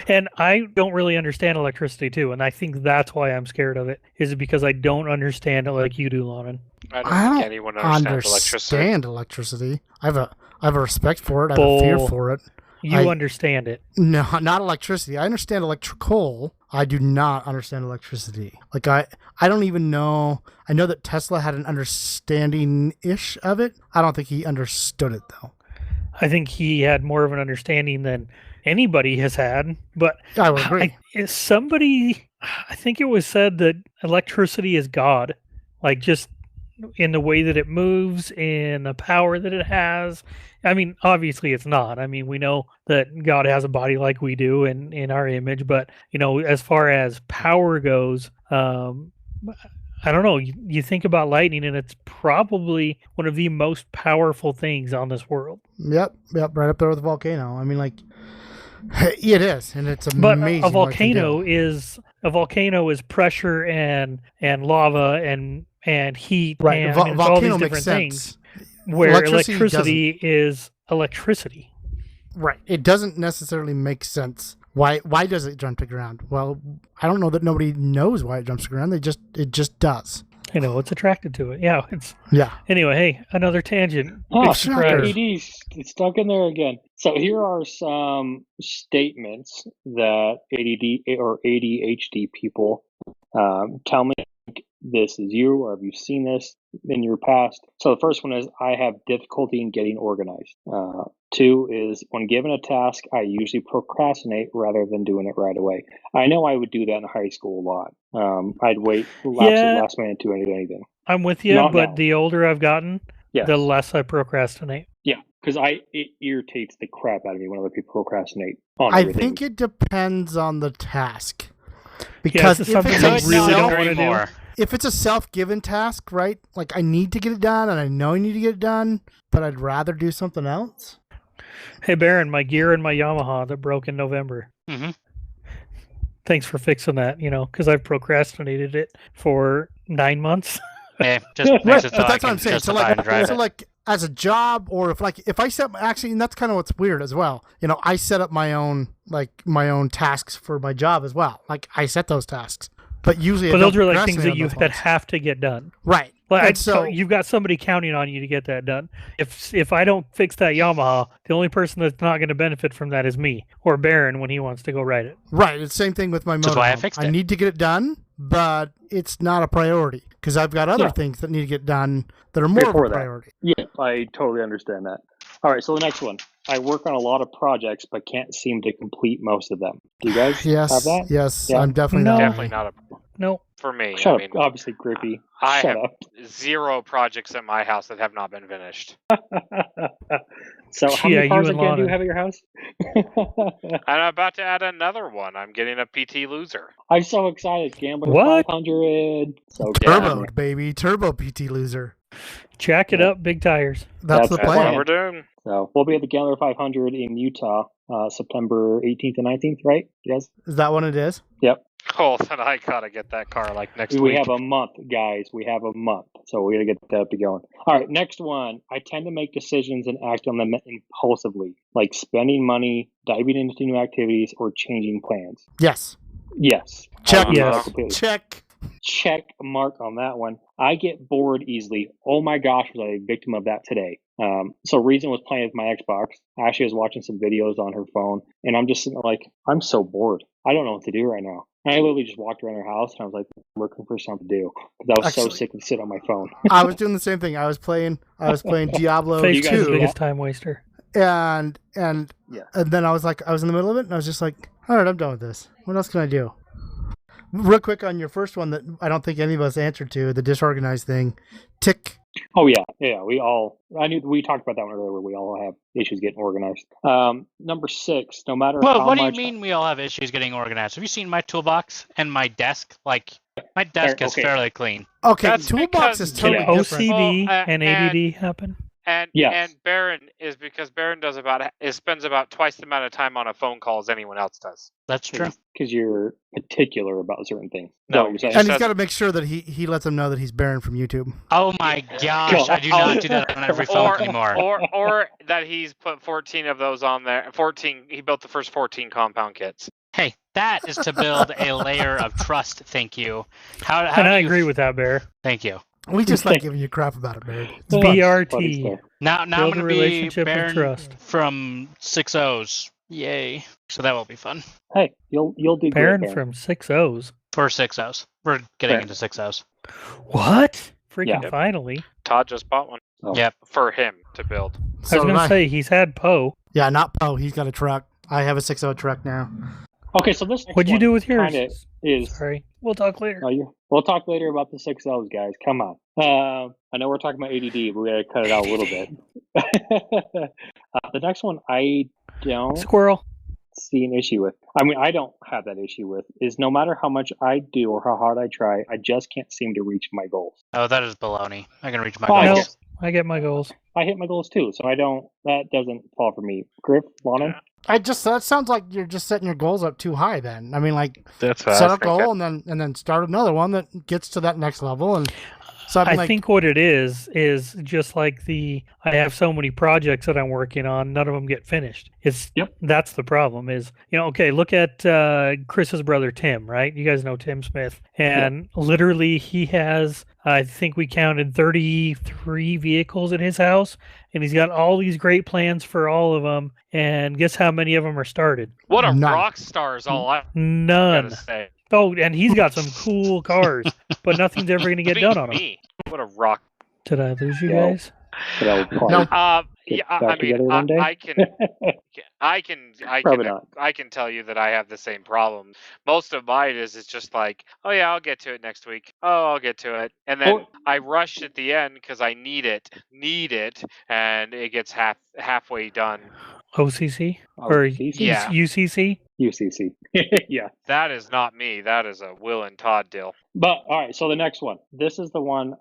E: And I don't really understand electricity, too, and I think that's why I'm scared of it, is because I don't understand it like you do, Lonnon.
C: I don't think anyone understand
B: electricity. I have a respect for it. I have a fear for it.
E: You understand it.
B: No, not electricity. I understand electrical. I do not understand electricity. I don't even know. I know that Tesla had an understanding-ish of it. I don't think he understood it, though.
E: I think he had more of an understanding than anybody has had. But
B: I would agree.
E: I think it was said that electricity is God. Just in the way that it moves, in the power that it has. I mean, obviously it's not. I mean, we know that God has a body like we do in our image, but, as far as power goes, I don't know. You think about lightning, and it's probably one of the most powerful things on this world.
B: Yep, right up there with the volcano. I mean, it is, and it's amazing.
E: But a volcano is pressure and lava and heat,
B: right?
E: And all these different things. Where electricity is electricity.
B: Right. It doesn't necessarily make sense. Why does it jump to ground? Well, I don't know that nobody knows why it jumps to ground. It just does.
E: It's attracted to it. Yeah.
B: Yeah.
E: Anyway, hey, another tangent.
A: Oh, ADD stuck in there again. So here are some statements that ADD or ADHD people tell me. This is you, or have you seen this in your past? So the first one is, I have difficulty in getting organized. 2 is, when given a task, I usually procrastinate rather than doing it right away. I know I would do that in high school a lot. I'd wait last minute to do anything.
E: I'm with you, but the older I've gotten, the less I procrastinate.
A: Yeah, because it irritates the crap out of me when other people procrastinate on
B: I
A: everything.
B: think it depends on the task. Because if
E: something I really don't want to do.
B: If it's a self-given task, right? I need to get it done, and I know I need to get it done, but I'd rather do something else.
E: Hey, Baron, my gear and my Yamaha that broke in November.
F: Mm-hmm.
E: Thanks for fixing that, because I've procrastinated it for 9 months.
D: Just
B: Right,
D: makes it so
B: but
D: I
B: that's what
D: can
B: I'm saying. So
D: justify and drive it.
B: like as a job, or if I set actually, and that's kind of what's weird as well. You know, I set up my own tasks for my job as well. Like I set those tasks, but usually,
E: But
B: I
E: those
B: don't
E: are like things
B: procrastinate
E: that
B: on those ones.
E: have to get done.
B: Right.
E: Like,
B: And so
E: you've got somebody counting on you to get that done. If I don't fix that Yamaha, the only person that's not going to benefit from that is me or Baron when he wants to go ride it.
B: right, it's the same thing with my motorhome.
D: Which is why I fixed it.
B: need to get it done, but it's not a priority because I've got other things that need to get done that are more
A: Before
B: of a
A: that.
B: priority.
A: Yeah, I totally understand that. All right, so the next one. I work on a lot of projects, but can't seem to complete most of them. Do you guys
B: Yes,
A: have that?
B: yes,
A: Yeah.
B: I'm definitely
E: No.
B: that
C: Definitely
B: way.
C: not a
E: No.
C: for me.
A: Shut
C: I
A: up.
C: mean,
A: Obviously, Griffey.
C: I
A: Shut
C: have
A: up.
C: 0 projects at my house that have not been finished.
A: So how
E: Yeah,
A: many
E: you
A: cars
E: and
A: again do you
E: Lonnon.
A: have at your house?
C: And I'm about to add another one. I'm getting a PT Loser.
A: I'm so excited. Gambler
E: What?
A: 500. So
B: Turbo,
A: excited.
B: baby, turbo PT loser.
E: Jack it
A: Yeah.
E: up, big tires.
B: That's the
C: That's
B: plan.
C: what we're doing.
A: So we'll be at the Gambler 500 in Utah, September 18th and 19th, right? Yes.
B: Is that what it is?
A: Yep.
C: Oh, then I gotta get that car like next
A: We
C: week.
A: have a month, guys. We have a month. So we got to get that up and going. All right, next one. I tend to make decisions and act on them impulsively, like spending money, diving into new activities, or changing plans.
B: Yes.
A: Yes.
B: Check.
A: I agree with that
E: Yes.
A: completely.
B: Check.
A: Check mark on that one. I get bored easily. Oh my gosh, was I a victim of that today? So Reason was playing with my Xbox. Ashley was watching some videos on her phone, and I'm just sitting there like, I'm so bored. I don't know what to do right now. And I literally just walked around her house, and I was like, looking for something to do because I was so
B: Actually-
A: sick of sitting on my phone.
B: I was doing the same thing. I was playing Diablo
E: Face
A: you guys
E: is the
B: 2,
E: biggest time waster.
B: and
A: Yeah.
B: then I was in the middle of it, and I was just like, all right, I'm done with this. What else can I do? Real quick on your first one that I don't think any of us answered to, the disorganized thing. Tick.
A: Oh yeah. We talked about that one earlier. We all have issues getting organized. Number 6. No matter
D: Well,
A: how
D: what do you
A: much.
D: mean we all have issues getting organized? Have you seen my toolbox and my desk? Like, my desk is
A: Okay.
D: fairly clean.
B: Okay,
C: That's
B: toolbox
C: because-
B: is totally
A: Yeah.
B: different.
E: OCD
C: Well,
E: and ADD happen.
C: And
A: Yes.
C: and Baron is because Baron spends about twice the amount of time on a phone call as anyone else does.
D: That's true.
A: Because you're particular about certain things. Is
C: No,
A: that what you're saying?
B: And he's
C: says-
B: got to make sure that he lets them know that he's Baron from YouTube.
D: Oh my gosh, I do not do that on every phone
C: Or,
D: anymore.
C: or that he's put 14 of those on there. 14. He built the first 14 compound kits.
D: Hey, that is to build a layer of trust. Thank you. How
E: And
D: do
E: I
D: you-
E: agree with that, Bear.
D: Thank you.
B: We just like giving you crap about it, Baron. It's
A: Well,
B: fun.
A: funny
E: BRT.
A: stuff.
D: Now I'm
E: Build a
D: going to be
E: relationship of
D: Baron
E: trust.
D: from 6 O's. Yay. So that will be fun.
A: Hey, you'll do
E: Baron
A: great, Baron.
E: from 6 O's.
D: For 6 O's. We're getting
A: Fair.
D: into 6 O's.
E: What? Freaking
A: Yeah.
E: finally.
C: Todd just bought one
A: Oh.
D: Yep.
C: for him to build.
E: I
B: So
E: was going
B: did
E: to
B: I.
E: say, he's had Poe.
B: Yeah, not Poe. He's got a truck. I have a 6.0 truck now.
A: Okay, so this next
E: What'd you
A: one
E: do with yours?
A: kinda is.
E: Sorry. We'll talk later.
A: We'll talk later about the 6Ls, guys. Come on. I know we're talking about ADD, but we gotta cut it out a little bit. The next one I don't
E: Squirrel.
A: see an issue with. I mean, I don't have that issue with. Is no matter how much I do or how hard I try, I just can't seem to reach my goals.
D: Oh, that is baloney. I can reach my
A: Oh,
E: No,
D: goals.
E: I get my goals.
A: I hit my goals too, so I don't. That doesn't fall for me. Griff, Lonnon.
B: That sounds like you're just setting your goals up too high. Then I mean, like
C: That's
B: set a goal and then start another one that gets to that next level. And so
E: I think what it is just like I have so many projects that I'm working on, none of them get finished. That's the problem is, okay, look at Chris's brother Tim, right? You guys know Tim Smith. And literally he has, I think we counted 33 vehicles at his house, and he's got all these great plans for all of them. And guess how many of them are started?
C: What a
B: None.
C: rock star is all I
E: None.
C: gotta say.
E: Oh, and he's got some cool cars, but nothing's ever going to get done on them.
C: Me. What a rock.
E: Did I lose you
A: No.
E: guys?
A: But I'll probably
B: No.
A: get
C: Yeah,
A: back
C: I
A: together
C: mean,
A: one day.
C: I can tell you that I have the same problem. Most of mine is just like, oh yeah, I'll get to it next week. Oh, I'll get to it, and then
A: Or-
C: I rush at the end because I need it, and it gets halfway done.
E: OCC? or
C: Yeah.
E: UCC?
A: UCC. Yeah.
C: That is not me. That is a Will and Todd deal.
A: But all right, so the next one. This is the one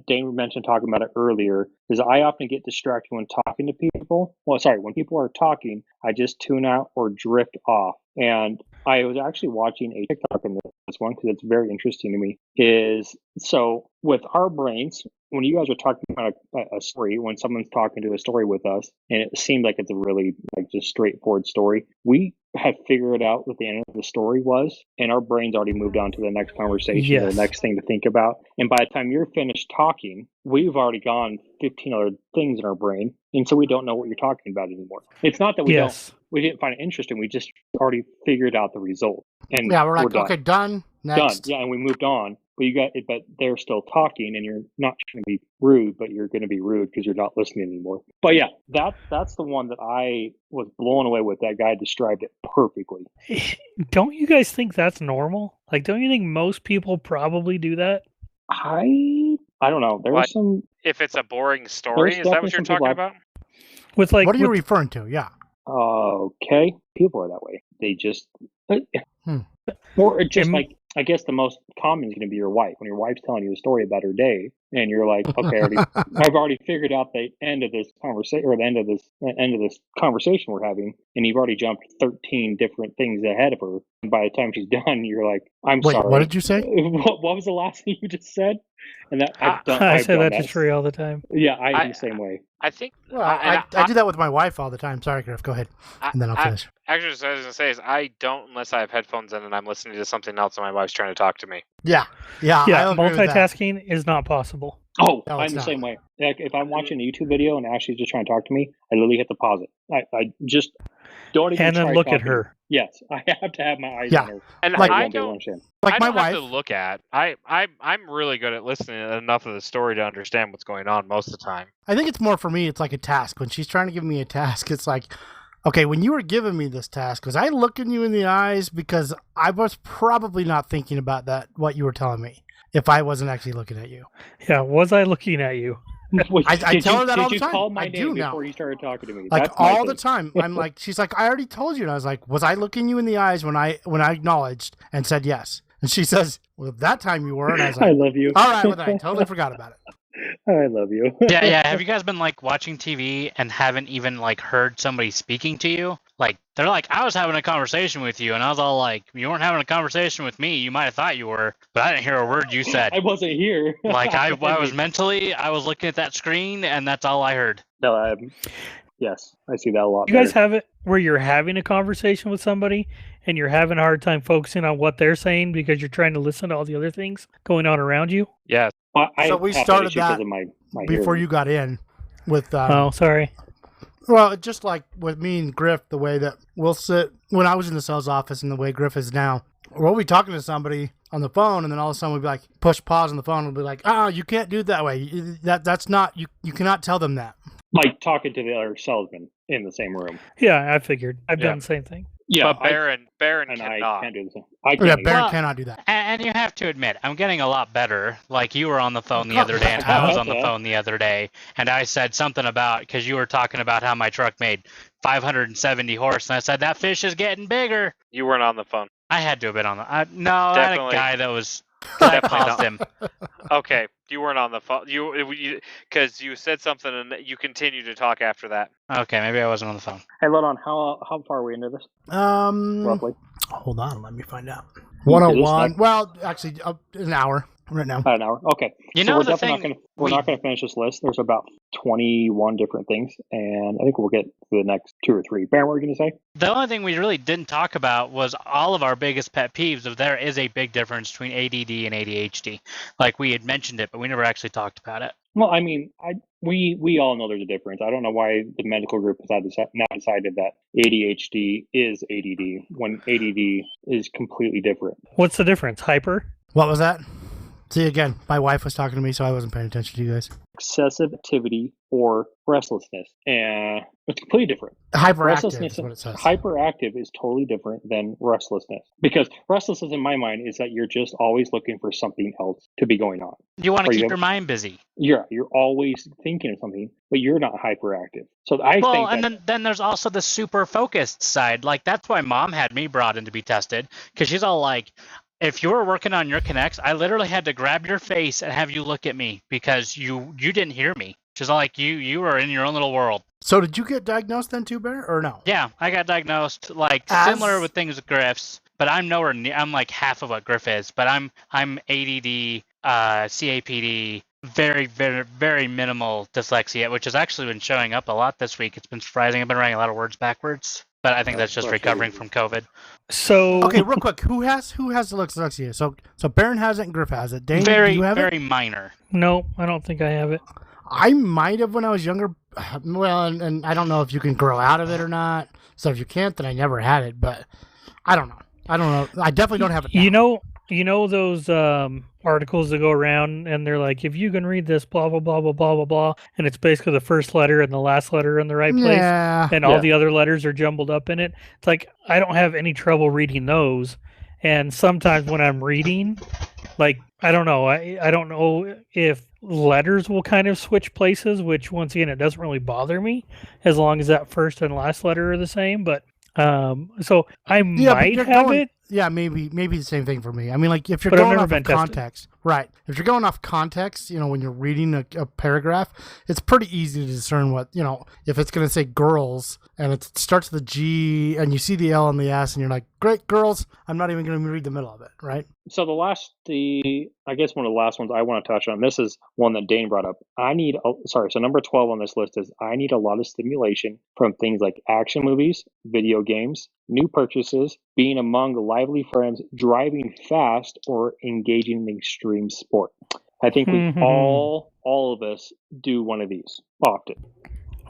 A: Dane mentioned talking about it earlier. Is I often get distracted when talking to people. Well, sorry, when people are talking, I just tune out or drift off. And I was actually watching a TikTok in this one because it's very interesting to me. Is so with our brains, when you guys are talking about a story, when someone's talking to a story with us, and it seemed like it's a really like just straightforward story, we have figured out what the end of the story was, and our brains already moved on to the next conversation,
E: Yes.
A: the next thing to think about. And by the time you're finished talking, we've already gone 15 other things in our brain, and so we don't know what you're talking about anymore. It's not that we didn't find it interesting. We just already figured out the result. And
B: Yeah, we're like,
A: done.
B: okay, done. Next.
A: Done. Yeah, and we moved on. But they're still talking, and you're not trying to be rude, but you're going to be rude because you're not listening anymore. But yeah, that's the one that I was blown away with. That guy described it perfectly.
E: Don't you guys think that's normal? Like, don't you think most people probably do that?
A: I don't know. There's some.
C: If it's a boring story, is that what you're talking about?
E: With like,
B: what are you referring to? Yeah.
A: Okay, people are that way. They just, or just like. I guess the most common is going to be your wife. When your wife's telling you a story about her day, and you're like, "Okay, I've already figured out the end of this conversation, or the end of this conversation we're having," and you've already jumped 13 different things ahead of her. And by the time she's done, you're like, "I'm sorry."
B: What did you say?
A: What was the last thing you just said? And that
E: I say that to Trey all the time.
A: Yeah, I'm the same way.
C: I think.
B: Well, I do that with my wife all the time. Sorry, Griff, go ahead, and then I'll finish.
C: Actually, what I was going to say is I don't unless I have headphones in and I'm listening to something else and my wife's trying to talk to me.
B: Yeah.
E: Multitasking is not possible.
A: Oh, no, I'm the same way. Like, if I'm watching a YouTube video and Ashley's just trying to talk to me, I literally hit the pause it. I just don't even.
E: And then look at her.
A: Yes, I have to have my eyes on her.
C: And
B: like,
C: I don't.
B: Like
C: I
B: my
C: don't
B: wife.
C: have to look at. I'm really good at listening enough of the story to understand what's going on most of the time.
B: I think it's more for me. It's like a task. When she's trying to give me a task, it's like, okay, when you were giving me this task, was I looking you in the eyes? Because I was probably not thinking about that, what you were telling me, if I wasn't actually looking at you.
E: Yeah, was I looking at you?
B: I tell her that all the time.
A: Did you call my name
B: now.
A: before you started talking to me?
B: Like
A: That's
B: all the time. I'm like, she's like, I already told you. And I was like, was I looking you in the eyes when I acknowledged and said yes? And she says, well, that time you were. And I was like,
A: I love you.
B: All right, well, I totally forgot about it.
A: I love you.
D: Yeah. Have you guys been like watching TV and haven't even like heard somebody speaking to you? Like they're like, I was having a conversation with you, and I was all like, you weren't having a conversation with me. You might have thought you were, but I didn't hear a word you said.
A: I wasn't here.
D: Like I was mentally, I was looking at that screen, and that's all I heard.
A: No, yes, I see that a lot.
E: You guys have it where you're having a conversation with somebody and you're having a hard time focusing on what they're saying because you're trying to listen to all the other things going on around you?
C: Yes.
B: So we started that
A: my
B: before
A: hearing.
B: you got in with...
E: oh, sorry.
B: Well, just like with me and Griff, the way that we'll sit... When I was in the sales office and the way Griff is now, we'll be talking to somebody on the phone, and then all of a sudden we'll be like, push pause on the phone, and we'll be like, you can't do it that way. That's not... You cannot tell them that.
A: Like talking to the other salesman in the same room.
E: Yeah, I figured. I've done the same thing.
C: Yeah, but Baron
A: and
C: cannot.
A: I can't do the same.
B: Baron cannot do that.
D: And you have to admit, I'm getting a lot better. Like you were on the phone the other day, and I was on the phone the other day, and I said something about, because you were talking about how my truck made 570 horse, and I said, that fish is getting bigger.
C: You weren't on the phone.
D: I had to have been on the... no, I had a guy that was... I paused him.
C: Okay, you weren't on the phone. Because you said something and you continued to talk after that.
D: Okay, maybe I wasn't on the phone.
A: Hey, Lonnon, how far are we into this? Roughly.
B: Hold on, let me find out. 101. Well, actually, an hour right now.
A: About an hour. Okay.
D: You know,
A: we're not going to finish this list. There's about 21 different things, and I think we'll get to the next 2 or 3. Baron, what were you going to say?
D: The only thing we really didn't talk about was all of our biggest pet peeves of there is a big difference between ADD and ADHD. Like we had mentioned it, but we never actually talked about it.
A: Well, I mean, we all know there's a difference. I don't know why the medical group has now decided that ADHD is ADD when ADD is completely different.
E: What's the difference? Hyper?
B: What was that? See, again, my wife was talking to me, so I wasn't paying attention to you guys.
A: Excessive activity or restlessness. And it's completely different.
B: Hyperactive is what it says.
A: Hyperactive is totally different than restlessness. Because restlessness in my mind is that you're just always looking for something else to be going on.
D: You want to keep your mind busy.
A: You're always thinking of something, but you're not hyperactive. So I think
D: and then there's also the super focused side. Like, that's why Mom had me brought in to be tested, because she's all like, if you were working on your connects, I literally had to grab your face and have you look at me because you didn't hear me. She's all like, you were in your own little world.
B: So did you get diagnosed then too, Bear, or no?
D: Yeah, I got diagnosed, similar with things with Griff's, but I'm nowhere near. I'm like half of what Griff is, but I'm ADD, CAPD, very, very, very minimal dyslexia, which has actually been showing up a lot this week. It's been surprising. I've been writing a lot of words backwards, but I think that's just recovering from COVID.
E: So
B: okay, real quick, who has dyslexia? So Baron has it and Griff has it. Dane, do you have
D: very
B: it?
D: Minor.
E: No, I don't think I have it.
B: I might have when I was younger. Well, and I don't know if you can grow out of it or not. So if you can't, then I never had it. But I don't know. I definitely don't have it now.
E: You know those articles that go around and they're like, if you can read this, blah blah blah blah blah blah blah, and it's basically the first letter and the last letter in the right place, and all the other letters are jumbled up in it. It's like I don't have any trouble reading those, and sometimes when I'm reading, like I don't know, I don't know if letters will kind of switch places, which once again it doesn't really bother me as long as that first and last letter are the same. But so I might have it.
B: Yeah, maybe the same thing for me. I mean, like if you're going off of context, right? If you're going off context, when you're reading a paragraph, it's pretty easy to discern what if it's going to say girls and it starts with a G and you see the L and the S and you're like, great, girls. I'm not even going to read the middle of it, right?
A: So I guess one of the last ones I want to touch on. This is one that Dane brought up. So number 12 on this list is I need a lot of stimulation from things like action movies, video games, new purchases, being among lively friends, driving fast, or engaging in extreme sport. I think we all of us do one of these often.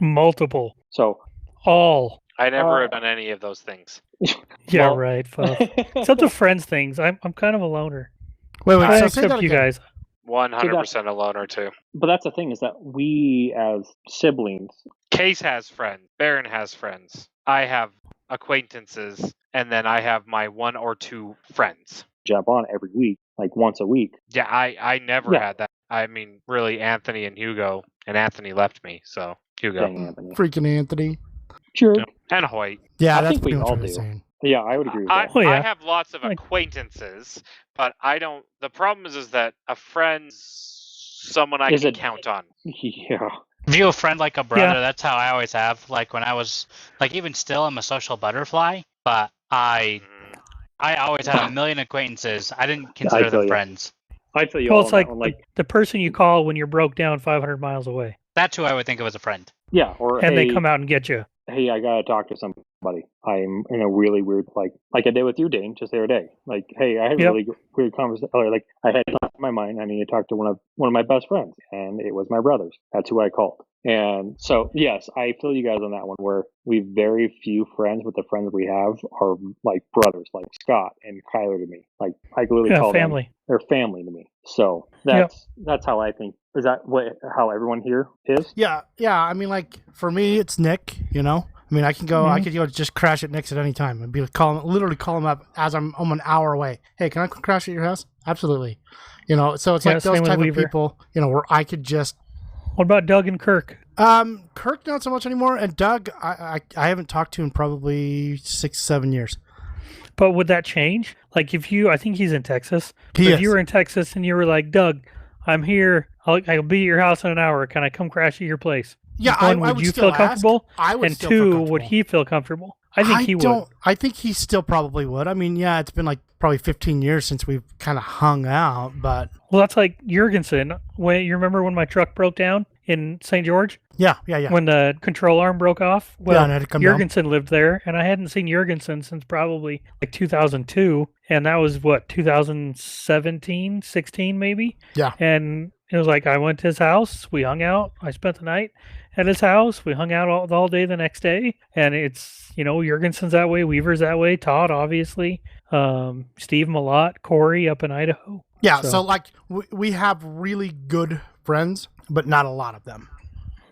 E: Multiple.
A: So
E: all.
C: I never have done any of those things.
E: Yeah, right. Except the friends things. I'm kind of a loner.
B: Wait. So
E: except you guys.
C: 100% a loner too.
A: But that's the thing is that we as siblings.
C: Case has friends. Baron has friends. I have acquaintances, and then I have my one or two friends.
A: Jump on every week, like once a week.
C: Yeah, I never had that. I mean, really, Anthony and Hugo, and Anthony left me, so Hugo.
A: Dang, Anthony.
B: Freaking Anthony.
A: Sure.
C: Yeah. And Hoyt.
B: Yeah,
A: I
B: that's
A: think we all do. Yeah, I would agree with that.
C: I have lots of acquaintances, but I don't. The problem is that a friend's someone I can count on.
A: Yeah.
D: View a friend like a brother. That's how I always have. Like when I was, even still, I'm a social butterfly, but I always had a million acquaintances. I didn't consider them friends.
A: I feel you.
E: Well, it's like the person you call when you're broke down 500 miles away.
D: That's who I would think of as a friend.
A: Yeah,
E: and they come out and get you.
A: Hey, I gotta talk to somebody. I'm in a really weird, like I did with you, Dane, just the other day. Like, hey, I had a really weird conversation. Like, I had thoughts in my mind. I need to talk to one of my best friends, and it was my brother's. That's who I called. And so, yes, I feel you guys on that one. Where we very few friends, but the friends we have are like brothers, like Scott and Kyler to me. Like, I literally call
E: family.
A: them. They're family to me. So that's how I think. Is that how everyone here is?
B: Yeah. I mean, like for me, it's Nick. I mean, I can go. I could go just crash at Nick's at any time and literally call him up as I'm an hour away. Hey, can I crash at your house? Absolutely. So it's like those type of people. Where I could just.
E: What about Doug and Kirk?
B: Kirk not so much anymore, and Doug I haven't talked to in probably 6-7 years.
E: But would that change? Like if I think he's in Texas. If you were in Texas and you were like, Doug, I'm here. I'll be at your house in an hour. Can I come crash at your place?
B: Yeah,
E: would you feel comfortable?
B: I would.
E: And two, would he feel comfortable? I think he would.
B: I think he still probably would. I mean, yeah, it's been like probably 15 years since we've kind of hung out, but
E: well, that's like Jurgensen. You remember when my truck broke down in St. George?
B: Yeah.
E: When the control arm broke off? Well,
B: and I had to come
E: Jurgensen lived there, and I hadn't seen Jurgensen since probably like 2002, and that was 2017, 16 maybe?
B: Yeah.
E: And it was like I went to his house, we hung out, I spent the night at his house, we hung out all day the next day, and it's, Jurgensen's that way, Weaver's that way, Todd, obviously, Steve Malott, Corey up in Idaho.
B: Yeah, so like we have really good friends, but not a lot of them.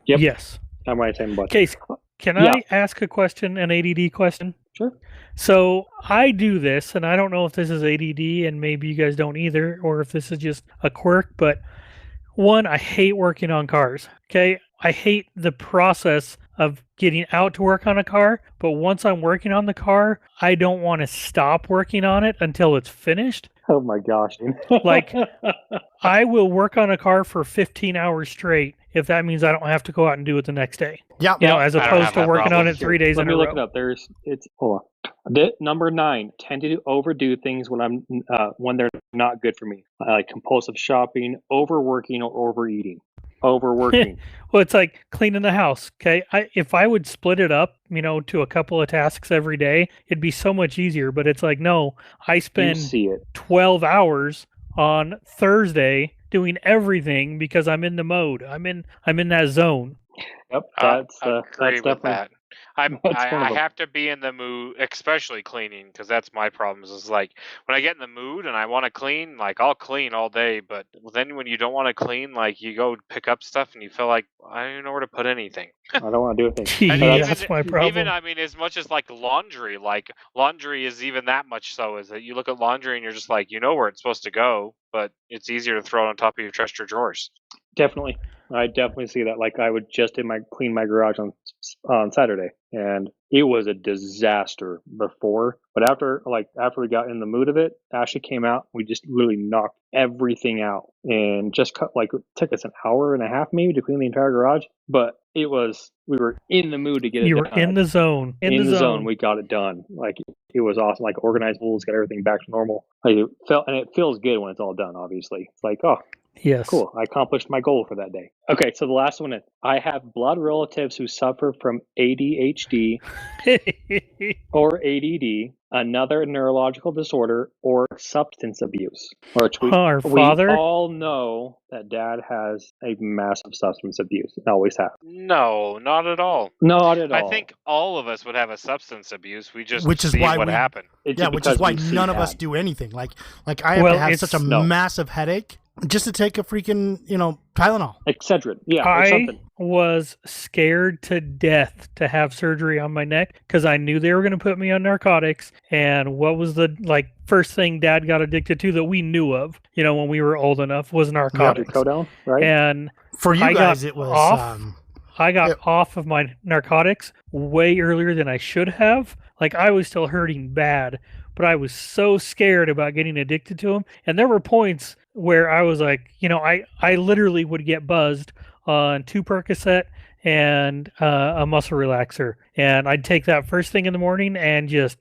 A: Yep.
E: Yes.
A: I'm right, same bunch.
E: Case, can I ask a question, an ADD question?
A: Sure.
E: So I do this, and I don't know if this is ADD, and maybe you guys don't either, or if this is just a quirk, but one, I hate working on cars. Okay. I hate the process of getting out to work on a car, but once I'm working on the car, I don't want to stop working on it until it's finished.
A: Oh my gosh.
E: Like, I will work on a car for 15 hours straight if that means I don't have to go out and do it the next day.
B: Yeah.
E: You know, as
C: I don't
E: opposed
C: have
E: to
C: that
E: working on
C: problem.
E: it 3 days
A: Let
E: in
A: me
E: a
A: look
E: row.
A: it up. Hold on. Number 9, tend to overdo things when they're not good for me. Like compulsive shopping, overworking, or overeating. Overworking.
E: Well, it's like cleaning the house. Okay. If I would split it up, you know, to a couple of tasks every day, it'd be so much easier. But it's like, no, I
A: You
E: spend
A: see it.
E: 12 hours on Thursday doing everything because I'm in the mode. I'm in that zone.
A: Yep.
C: Agree
A: That's
C: with
A: definitely.
C: that. I
A: That's one of them.
C: have to be in the mood, especially cleaning, because that's my problems. Is like when I get in the mood and I want to clean, like I'll clean all day. But then when you don't want to clean, like you go pick up stuff and you feel like I don't even know where to put anything.
A: I don't want to do anything.
C: And
E: Yeah, that's my problem.
C: Even I mean, as much as like laundry is even that much so. Is that you look at laundry and you're just like, you know where it's supposed to go, but it's easier to throw it on top of your dresser drawers.
A: Definitely. I definitely see that. Like I would just clean my garage on Saturday, and it was a disaster before. But after we got in the mood of it, Ashley came out. We just literally knocked everything out, and just it took us an hour and a half maybe to clean the entire garage. But we were in the mood to get it done.
E: You were in the zone.
A: In the zone, we got it done. Like it was awesome. Like organized pools, got everything back to normal. Like it feels good when it's all done. Obviously, it's like, oh,
E: Yes.
A: cool. I accomplished my goal for that day. Okay, so the last one is I have blood relatives who suffer from ADHD or ADD, another neurological disorder, or substance abuse. Which we all know that Dad has a massive substance abuse. Always have.
C: No, not at all.
A: Not at all.
C: I think all of us would have a substance abuse. We just
B: Which is
C: see
B: why
C: what
B: we-
C: happened.
B: Which is why none of us do anything. Like I have to have such a massive headache just to take a freaking, Tylenol.
A: Excedrin. Yeah, or
E: I
A: something.
E: was scared to death to have surgery on my neck because I knew they were going to put me on narcotics. And what was the first thing Dad got addicted to that we knew of, when we were old enough, was narcotics.
A: Hydrocodone, right?
E: And
B: for you guys, it was
E: I got off of my narcotics way earlier than I should have. Like I was still hurting bad, but I was so scared about getting addicted to them. And there were points where I was like, I literally would get buzzed on 2 Percocet and a muscle relaxer. And I'd take that first thing in the morning and just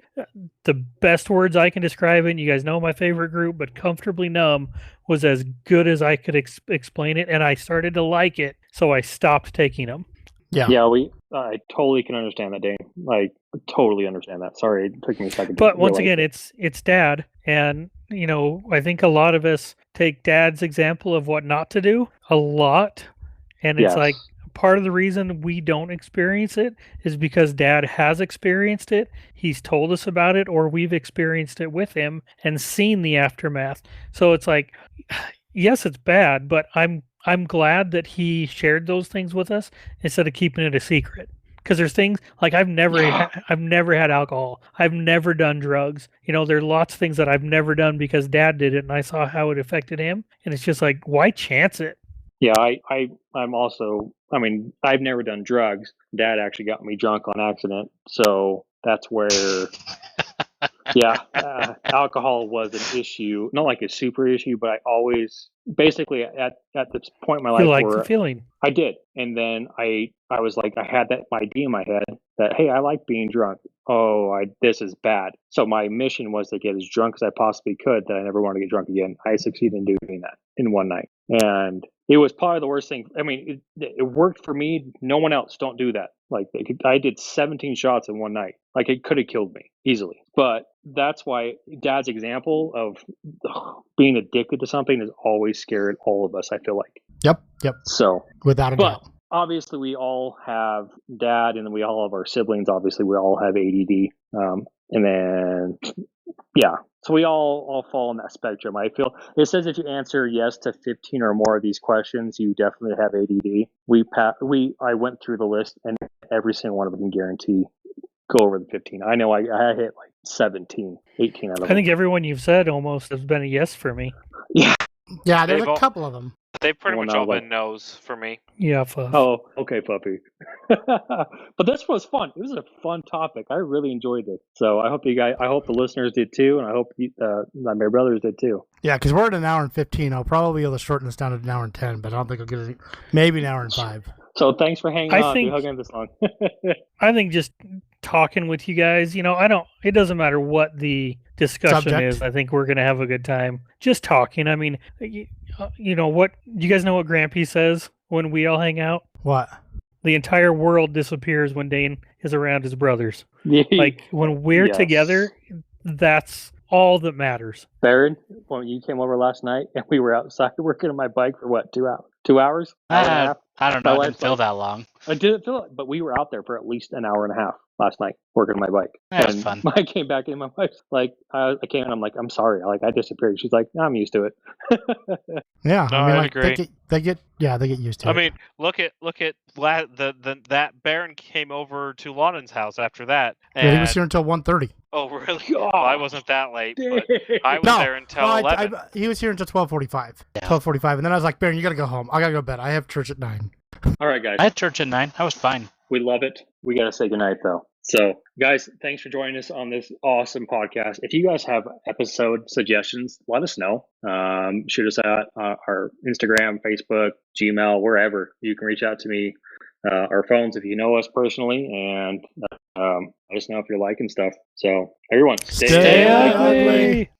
E: the best words I can describe it. And you guys know my favorite group, but comfortably numb was as good as I could explain it. And I started to like it. So I stopped taking them.
B: Yeah.
A: Yeah, I totally can understand that, Dane. Like, totally understand that. Sorry, it took me a second.
E: But once again, it's Dad, and I think a lot of us take Dad's example of what not to do a lot, and it's like part of the reason we don't experience it is because Dad has experienced it. He's told us about it, or we've experienced it with him and seen the aftermath. So it's like, yes, it's bad, but I'm glad that he shared those things with us instead of keeping it a secret. Because there's things like I've never had alcohol. I've never done drugs. There are lots of things that I've never done because Dad did it and I saw how it affected him. And it's just like, why chance it?
A: Yeah, I'm also, I've never done drugs. Dad actually got me drunk on accident. So that's where, alcohol was an issue. Not like a super issue, but I always, basically at this point in my life,
E: you like the feeling.
A: I did. And then I was like, I had that idea in my head that, hey, I like being drunk. Oh, this is bad. So my mission was to get as drunk as I possibly could, that I never want to get drunk again. I succeeded in doing that in one night. And it was probably the worst thing. It worked for me. No one else. Don't do that. Like I did 17 shots in one night. Like it could have killed me easily. But that's why Dad's example of being addicted to something has always scared all of us, I feel like.
B: Yep.
A: So
B: without a doubt.
A: Obviously, we all have Dad, and then we all have our siblings. Obviously, we all have ADD. And then, So we all fall in that spectrum. I feel it says if you answer yes to 15 or more of these questions, you definitely have ADD. I went through the list, and every single one of them can guarantee go over the 15. I know I hit like 17, 18 out of them.
E: I think everyone you've said almost has been a yes for me.
A: Yeah.
B: Yeah, there's a couple of them.
C: They've pretty much all
A: like,
C: been no's for me.
E: Yeah, Fuff.
A: Oh, okay, puppy. But this was fun. It was a fun topic. I really enjoyed this. So I hope the listeners did too, and I hope my brothers did too.
B: Yeah, because we're at an hour and 15. I'll probably be able to shorten this down to an hour and 10, but I don't think I'll get it. Maybe an hour and 5.
A: So thanks for hanging on. We hung in this long.
E: I think just talking with you guys, it doesn't matter what the discussion is. I think we're going to have a good time just talking. I mean, what you guys know what Grampy says when we all hang out?
B: What?
E: The entire world disappears when Dane is around his brothers. Like when we're together, that's all that matters.
A: Baron, when you came over last night and we were outside working on my bike for what, 2 hours? 2 hours?
F: I don't know. It didn't feel that long.
A: I didn't feel it, but we were out there for at least an hour and a half last night working on my bike.
F: That was fun.
A: I came back and my wife's like, I came and I'm like, I'm sorry. I disappeared. She's like, I'm used to it.
B: Yeah.
C: No, I agree.
B: They get used to it.
C: I mean, look at that Baron came over to Lonnon's house after that. And,
B: he was here until 1:30.
C: Oh, really? Well, I wasn't that late. But I was there until 11.
B: He was here until 12:45.
F: Yeah.
B: 12:45, and then I was like, Baron, you got to go home. I got to go to bed. I have church at 9.
A: All right, guys.
F: I had church at 9. I was fine.
A: We love it. We got to say goodnight, though. So, guys, thanks for joining us on this awesome podcast. If you guys have episode suggestions, let us know. Shoot us at our Instagram, Facebook, Gmail, wherever. You can reach out to me. Our phones if you know us personally, and let us know if you're liking stuff. So, everyone,
B: Stay ugly.